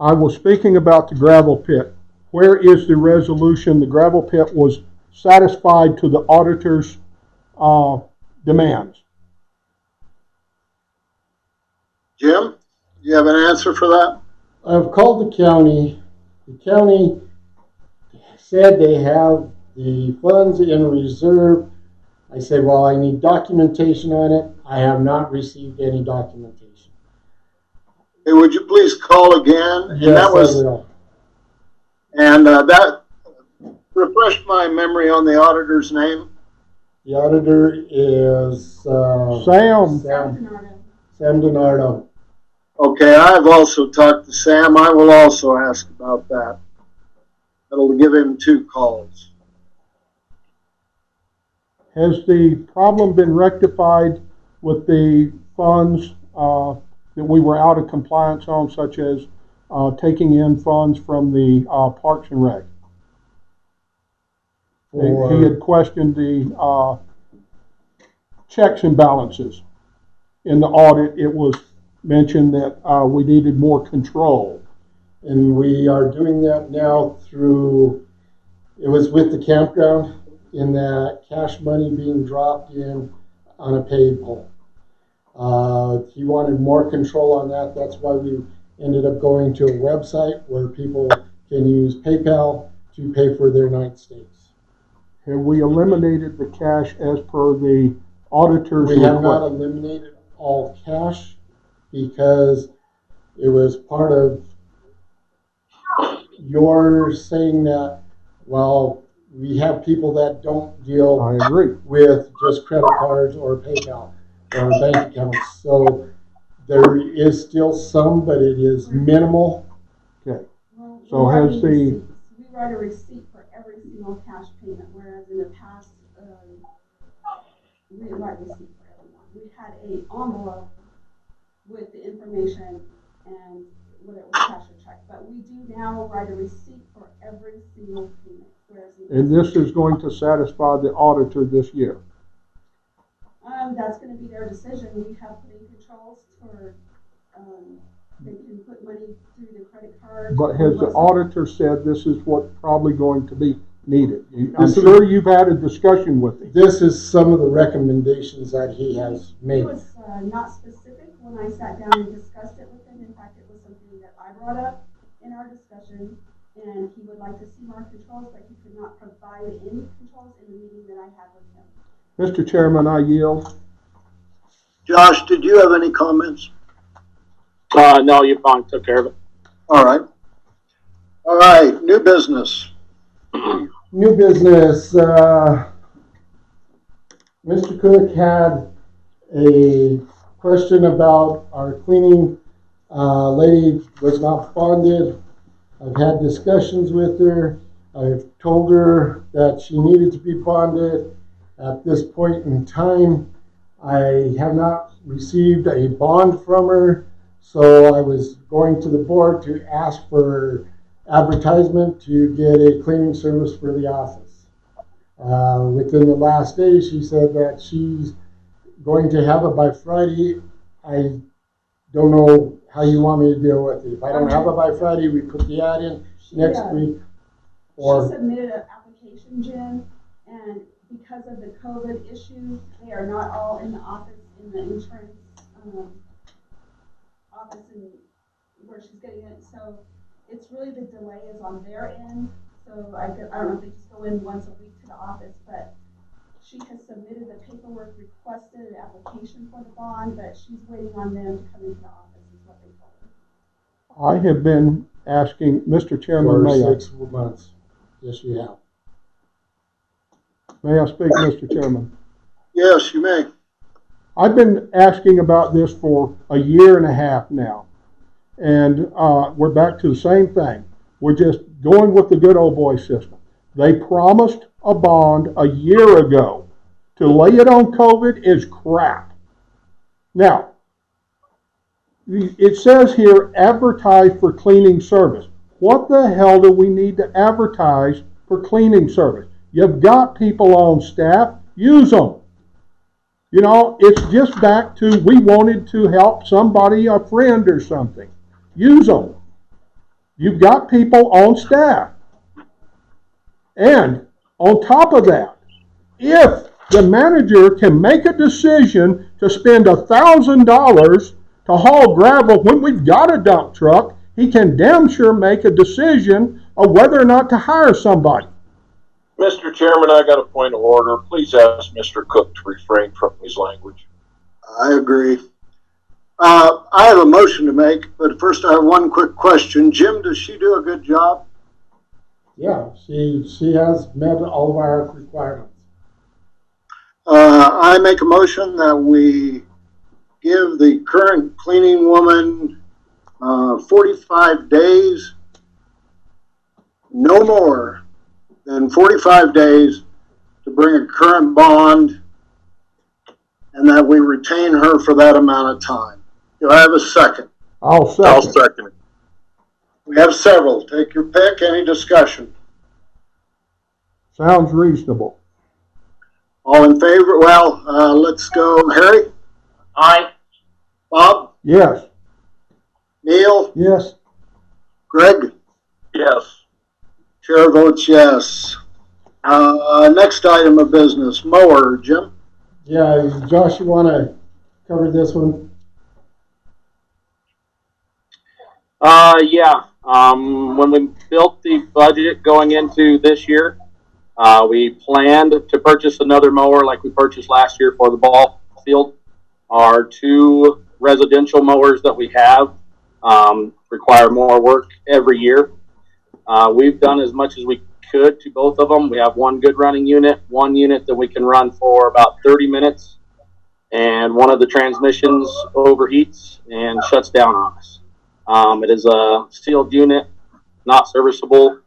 I was speaking about the gravel pit. Where is the resolution? The gravel pit was satisfied to the auditor's demands. Jim, do you have an answer for that? I've called the county. The county said they have the funds in reserve. I said, well, I need documentation on it. I have not received any documentation. Hey, would you please call again? Yes, I will. And refresh my memory on the auditor's name. The auditor is Sam. Sam DiNardo. Okay, I've also talked to Sam. I will also ask about that. That'll give him 2 calls. Has the problem been rectified with the funds that we were out of compliance on, such as taking in funds from the Parks and Rec? He had questioned the checks and balances. In the audit, it was mentioned that we needed more control. And we are doing that now through, it was with the campground, in that cash money being dropped in on a payable. He wanted more control on that. That's why we ended up going to a website where people can use PayPal to pay for their night stays. Have we eliminated the cash as per the auditor's We have not request? eliminated all cash because it was part of your saying that, well, we have people that don't deal I agree. with just credit cards or PayPal or bank accounts. So there is still some, but it is minimal. Okay. Well, So we has write the- receipts. We write a receipt for every single cash payment, whereas in the past, we didn't write receipt for everyone. We had a envelope with the information and whether it was cash or check. But we do now write a receipt for every single payment, whereas And this is going to satisfy the auditor this year. that's going to be their decision. We have put in controls for they can put money through the credit card. But has the auditor said this is what's probably going to be needed? I'm This is- sure you've had a discussion with him. This is some of the recommendations that he has It made. was not specific when I sat down and discussed it with him. In fact, it was something that I brought up in our discussion, and he would like to see more controls, but he could not provide any controls in the meeting that I had with him. Mr. Chairman, I yield. Josh, did you have any comments? No, you fine, took care of it. All right. All right, new business. New business, Mr. Cook had a question about our cleaning. Lady was not bonded. I've had discussions with her. I've told her that she needed to be bonded. At this point in time, I have not received a bond from her, so I was going to the board to ask for advertisement to get a cleaning service for the office. Within the last day, she said that she's going to have it by Friday. I don't know how you want me to deal with it. If I don't have it by Friday, we put the ad in next week. She submitted an application, Jim, and because of the COVID issue, they are not all in the office, in the insurance office and where she's getting it. So it's really the delay is on their end. So I don't know if they just go in once a week to the office, but she has submitted the paperwork, requested an application for the bond, but she's waiting on them to come into the office is what they told her. I have been asking, Mr. Chairman, For may I? 6 months. Yes, you have. May I speak, Mr. Chairman? Yes, you may. I've been asking about this for a year and a half now, and we're back to the same thing. We're just going with the good old boy system. They promised a bond a year ago. To lay it on COVID is crap. Now, it says here, advertise for cleaning service. What the hell do we need to advertise for cleaning service? You've got people on staff, use them. You know, it's just back to we wanted to help somebody, a friend or something. Use them. You've got people on staff. And on top of that, if the manager can make a decision to spend $1,000 to haul gravel when we've got a dump truck, he can damn sure make a decision of whether or not to hire somebody. Mr. Chairman, I got a point of order. Please ask Mr. Cook to refrain from his language. I agree. I have a motion to make, but first I have one quick question. Jim, does she do a good job? Yeah, she has met all of our requirements. I make a motion that we give the current cleaning woman 45 days, no more than 45 days, to bring a current bond, and that we retain her for that amount of time. Do I have a second? I'll second. it. We have several. Take your pick. Any discussion? Sounds reasonable. All in favor? Well, let's go. Harry? Aye. Bob? Yes. Neil? Yes, Greg? Yes. Chair votes yes. Next item of business, mower, Jim? Yeah, Josh, you want to cover this one? Yeah. When we built the budget going into this year, we planned to purchase another mower like we purchased last year for the ball field. Our two residential mowers that we have require more work every year. We've done as much as we could to both of them. We have one good running unit, one unit that we can run for about 30 minutes, and one of the transmissions overheats and shuts down on us. It is a sealed unit, not serviceable.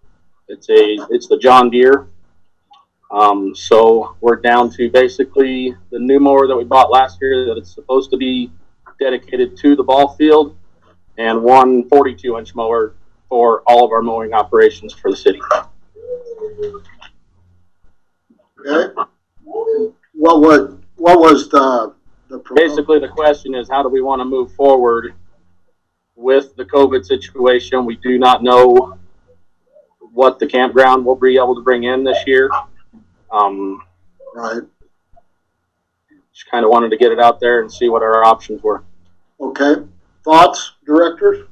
It's the John Deere. So we're down to basically the new mower that we bought last year that it's supposed to be dedicated to the ball field, and one 42-inch mower for all of our mowing operations for the city. Okay. What was the proposal? Basically, the question is, how do we want to move forward with the COVID situation? We do not know what the campground will be able to bring in this year. Right. Just kind of wanted to get it out there and see what our options were. Okay. Thoughts, directors?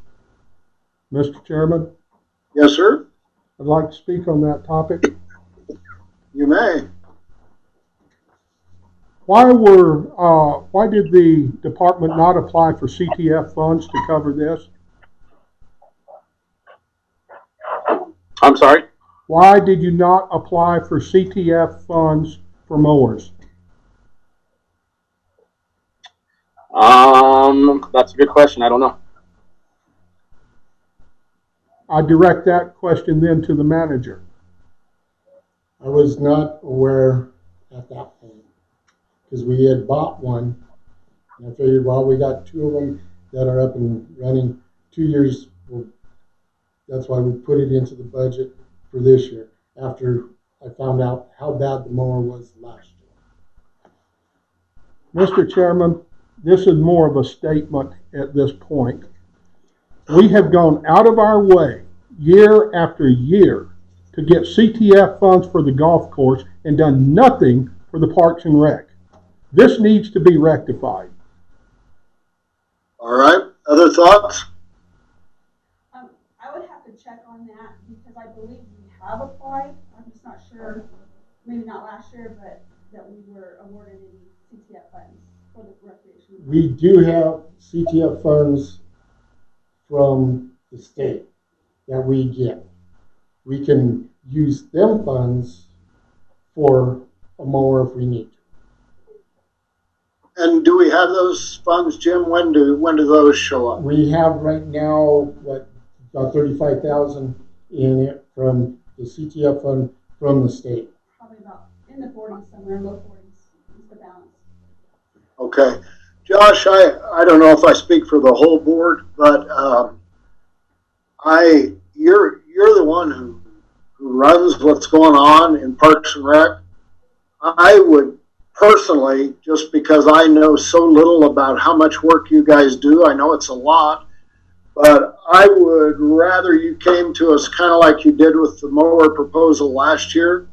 Mr. Chairman, Yes, sir. I'd like to speak on that topic. You may. Why did the department not apply for CTF funds to cover this? I'm sorry? Why did you not apply for CTF funds for mowers? That's a good question. I don't know. I direct that question then to the manager. I was not aware at that point because we had bought one, and I figured, well, we got two of them that are up and running. 2 years, well, that's why we put it into the budget for this year after I found out how bad the mower was last year. Mr. Chairman, this is more of a statement at this point. We have gone out of our way year after year to get CTF funds for the golf course and done nothing for the Parks and Rec. This needs to be rectified. All right. Other thoughts? I would have to check on that because I believe we have applied. I'm just not sure, maybe not last year, but that we were awarded any CTF funds for the recreation. We do have CTF funds from the state that we get. We can use them funds for a mower if we need to. And do we have those funds, Jim? When do those show up? We have right now, about 35,000 in it from the CTF fund from the state. Probably about in the 40s somewhere, low 40s is the balance. Okay. Josh, I don't know if I speak for the whole board, but you're the one who runs what's going on in Parks and Rec. I would personally, just because I know so little about how much work you guys do, I know it's a lot, but I would rather you came to us kind of like you did with the mower proposal last year.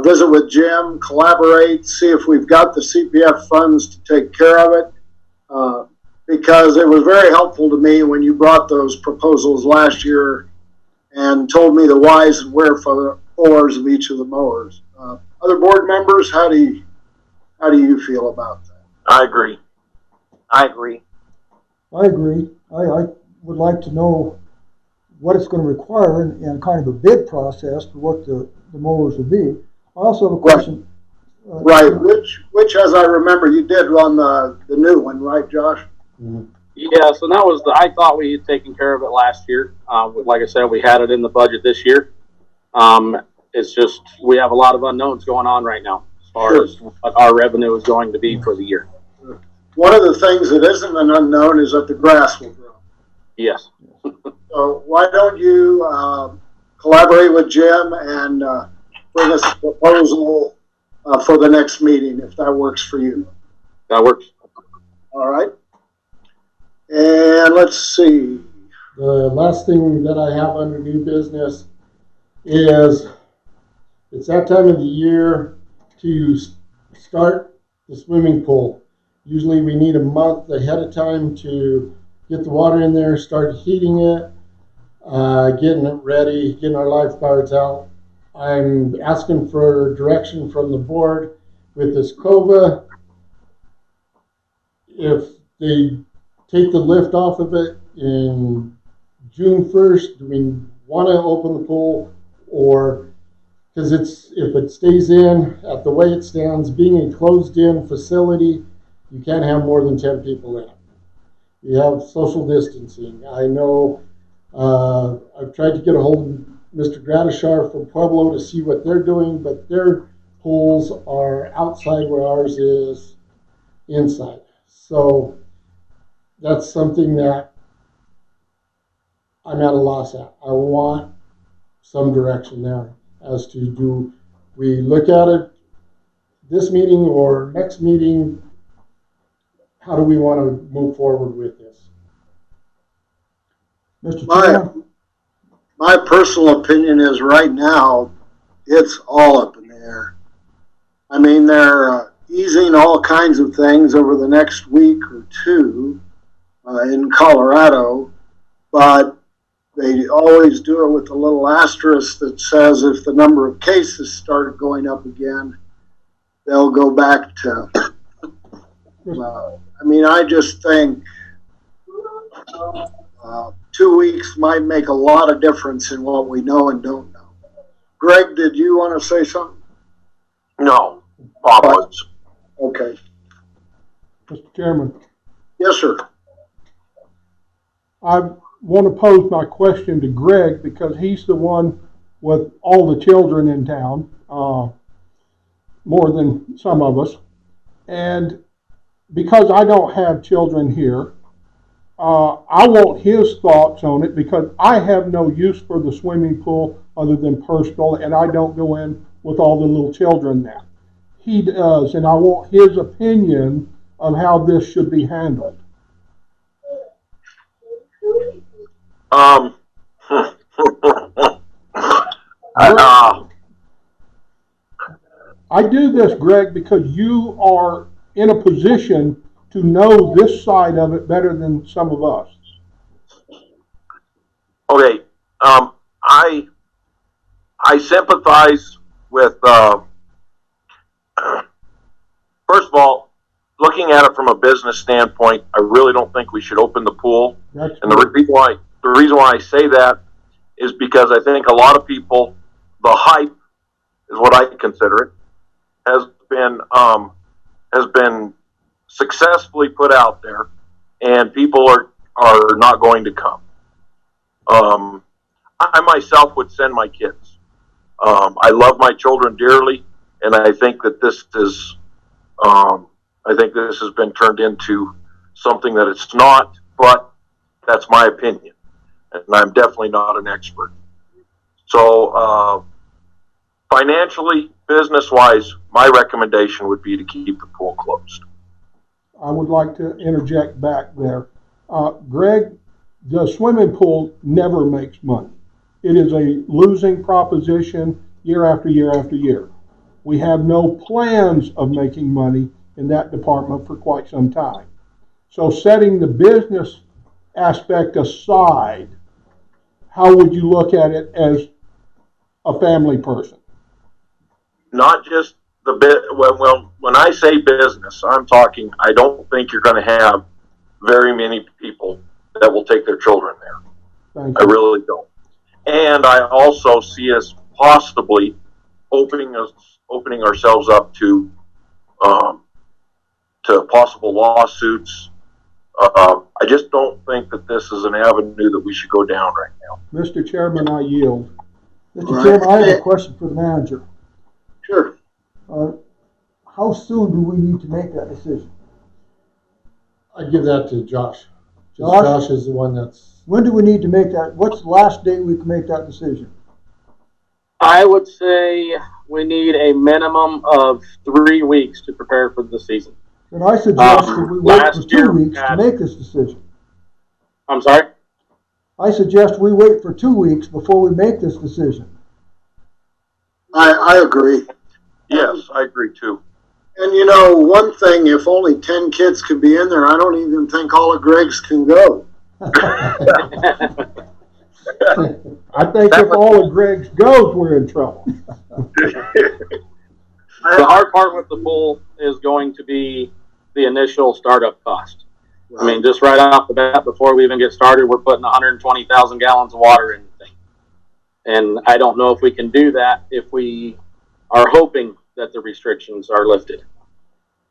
Visit with Jim, collaborate, see if we've got the CPF funds to take care of it. Because it was very helpful to me when you brought those proposals last year and told me the whys and wherefores of each of the mowers. Other board members, how do you feel about that? I agree. I agree. I would like to know what it's gonna require and kind of a bid process for what the mowers will be. I also have a question. Right, which, as I remember, you did on the new one, right, Josh? Yeah, so that was I thought we had taken care of it last year. Like I said, we had it in the budget this year. It's just, we have a lot of unknowns going on right now as far as what our revenue is going to be for the year. One of the things that isn't an unknown is that the grass will grow. Yes. So why don't you collaborate with Jim and bring us a proposal for the next meeting, if that works for you. That works. All right. And let's see. The last thing that I have under new business is it's that time of the year to start the swimming pool. Usually we need a month ahead of time to get the water in there, start heating it, getting it ready, getting our lifeguards out. I'm asking for direction from the board with this COVA. If they take the lift off of it in June 1st, do we want to open the pool? Or, because if it stays in at the way it stands, being a closed-in facility, you can't have more than 10 people in it. You have social distancing. I know I've tried to get a hold of Mr. Gratishar from Pueblo to see what they're doing, but their pools are outside where ours is inside. So that's something that I'm at a loss at. I want some direction there as to, do we look at it this meeting or next meeting? How do we want to move forward with this? Mr. Chairman? My personal opinion is right now, it's all up in the air. I mean, they're easing all kinds of things over the next week or two in Colorado, but they always do it with a little asterisk that says if the number of cases start going up again, they'll go back to, I mean, I just think 2 weeks might make a lot of difference in what we know and don't know. Greg, did you want to say something? No, Bob was. Okay. Mr. Chairman, Yes, sir. I want to pose my question to Greg because he's the one with all the children in town, more than some of us. And because I don't have children here, I want his thoughts on it because I have no use for the swimming pool other than personal, and I don't go in with all the little children now. He does, and I want his opinion of how this should be handled. I do this, Greg, because you are in a position to know this side of it better than some of us. Okay, I sympathize with, first of all, looking at it from a business standpoint, I really don't think we should open the pool. That's and the reason why I say that is because I think a lot of people, the hype is what I consider it, has been successfully put out there, and people are not going to come. I myself would send my kids. I love my children dearly, and I think that this is, has been turned into something that it's not, but that's my opinion, and I'm definitely not an expert. So, financially, business-wise, my recommendation would be to keep the pool closed. I would like to interject back there. Greg, the swimming pool never makes money. It is a losing proposition year after year after year. We have no plans of making money in that department for quite some time. So setting the business aspect aside, how would you look at it as a family person? Not just the well, when I say business, I'm talking, I don't think you're going to have very many people that will take their children there. Thank I you. really don't. And I also see us possibly opening ourselves up to possible lawsuits. I just don't think that this is an avenue that we should go down right now. Mr. Chairman, I yield. Mr. Chairman, I have a question for the manager. Sure. How soon do we need to make that decision? I'd give that to Josh. Josh? Josh is the one that's. When do we need to make that? What's the last date we can make that decision? I would say we need a minimum of 3 weeks to prepare for the season. Then I suggest that we wait for last year 2 weeks to make this decision. I'm sorry? I suggest we wait for 2 weeks before we make this decision. I agree. Yes, I agree too. And you know, one thing, if only 10 kids could be in there, I don't even think all of Greg's can go. I think if all of Greg's goes, we're in trouble. The hard part with the pool is going to be the initial startup cost. I mean, just right off the bat, before we even get started, we're putting 120,000 gallons of water in the thing. And I don't know if we can do that if we are hoping that the restrictions are lifted,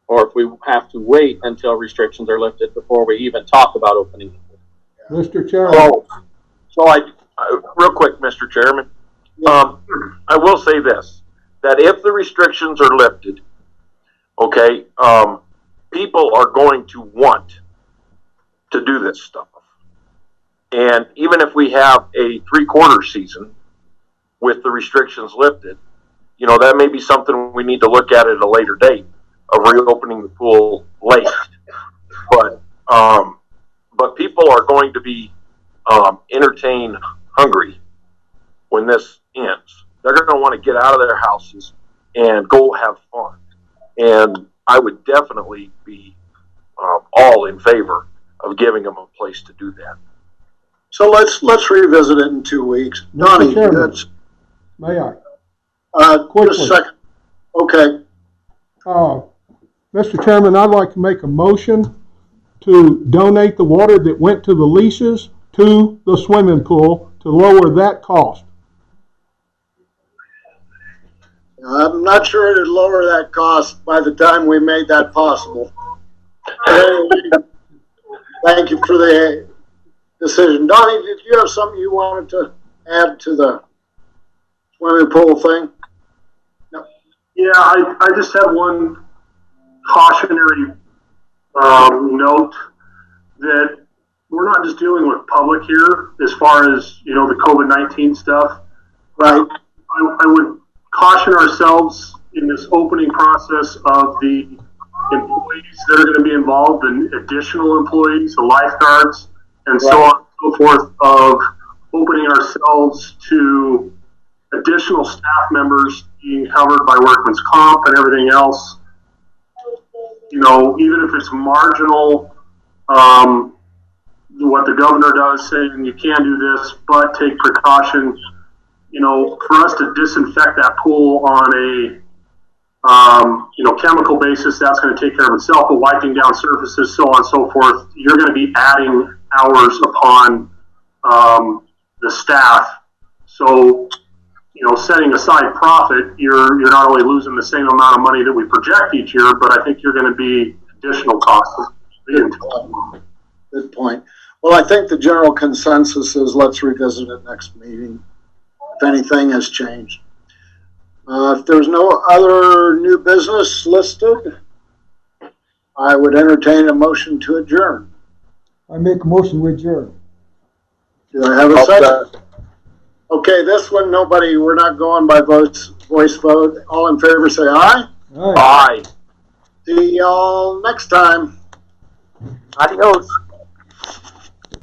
or if we have to wait until restrictions are lifted before we even talk about opening the pool. Mr. Chairman. So I real quick, Mr. Chairman, I will say this, that if the restrictions are lifted, okay, people are going to want to do this stuff. And even if we have a 3/4 season with the restrictions lifted, you know, that may be something we need to look at a later date of reopening the pool late. But people are going to be entertain hungry when this ends. They're going to want to get out of their houses and go have fun. And I would definitely be all in favor of giving them a place to do that. So let's revisit it in 2 weeks. Donnie, that's, May I? just a second. Okay. Mr. Chairman, I'd like to make a motion to donate the water that went to the leases to the swimming pool to lower that cost. I'm not sure it'd lower that cost by the time we made that possible. Thank you for the decision. Donnie, did you have something you wanted to add to the swimming pool thing? No. Yeah, I just have one cautionary note that we're not just dealing with public here as far as, you know, the COVID-19 stuff. Right. I would caution ourselves in this opening process of the employees that are going to be involved and additional employees, the lifeguards, and so on and so forth, of opening ourselves to additional staff members being covered by workman's comp and everything else. You know, even if it's marginal, what the governor does saying you can do this, but take precaution, you know, for us to disinfect that pool on a, you know, chemical basis, that's going to take care of itself, but wiping down surfaces, so on and so forth, you're going to be adding hours upon the staff. So, you know, setting aside profit, you're not only losing the same amount of money that we project each year, but I think you're going to be additional costs. Good point. Well, I think the general consensus is let's revisit it next meeting if anything has changed. If there's no other new business listed, I would entertain a motion to adjourn. I make a motion to adjourn. Do I have a second? Okay, this one, we're not going by voice vote. All in favor, say aye. Aye. See y'all next time. Adios.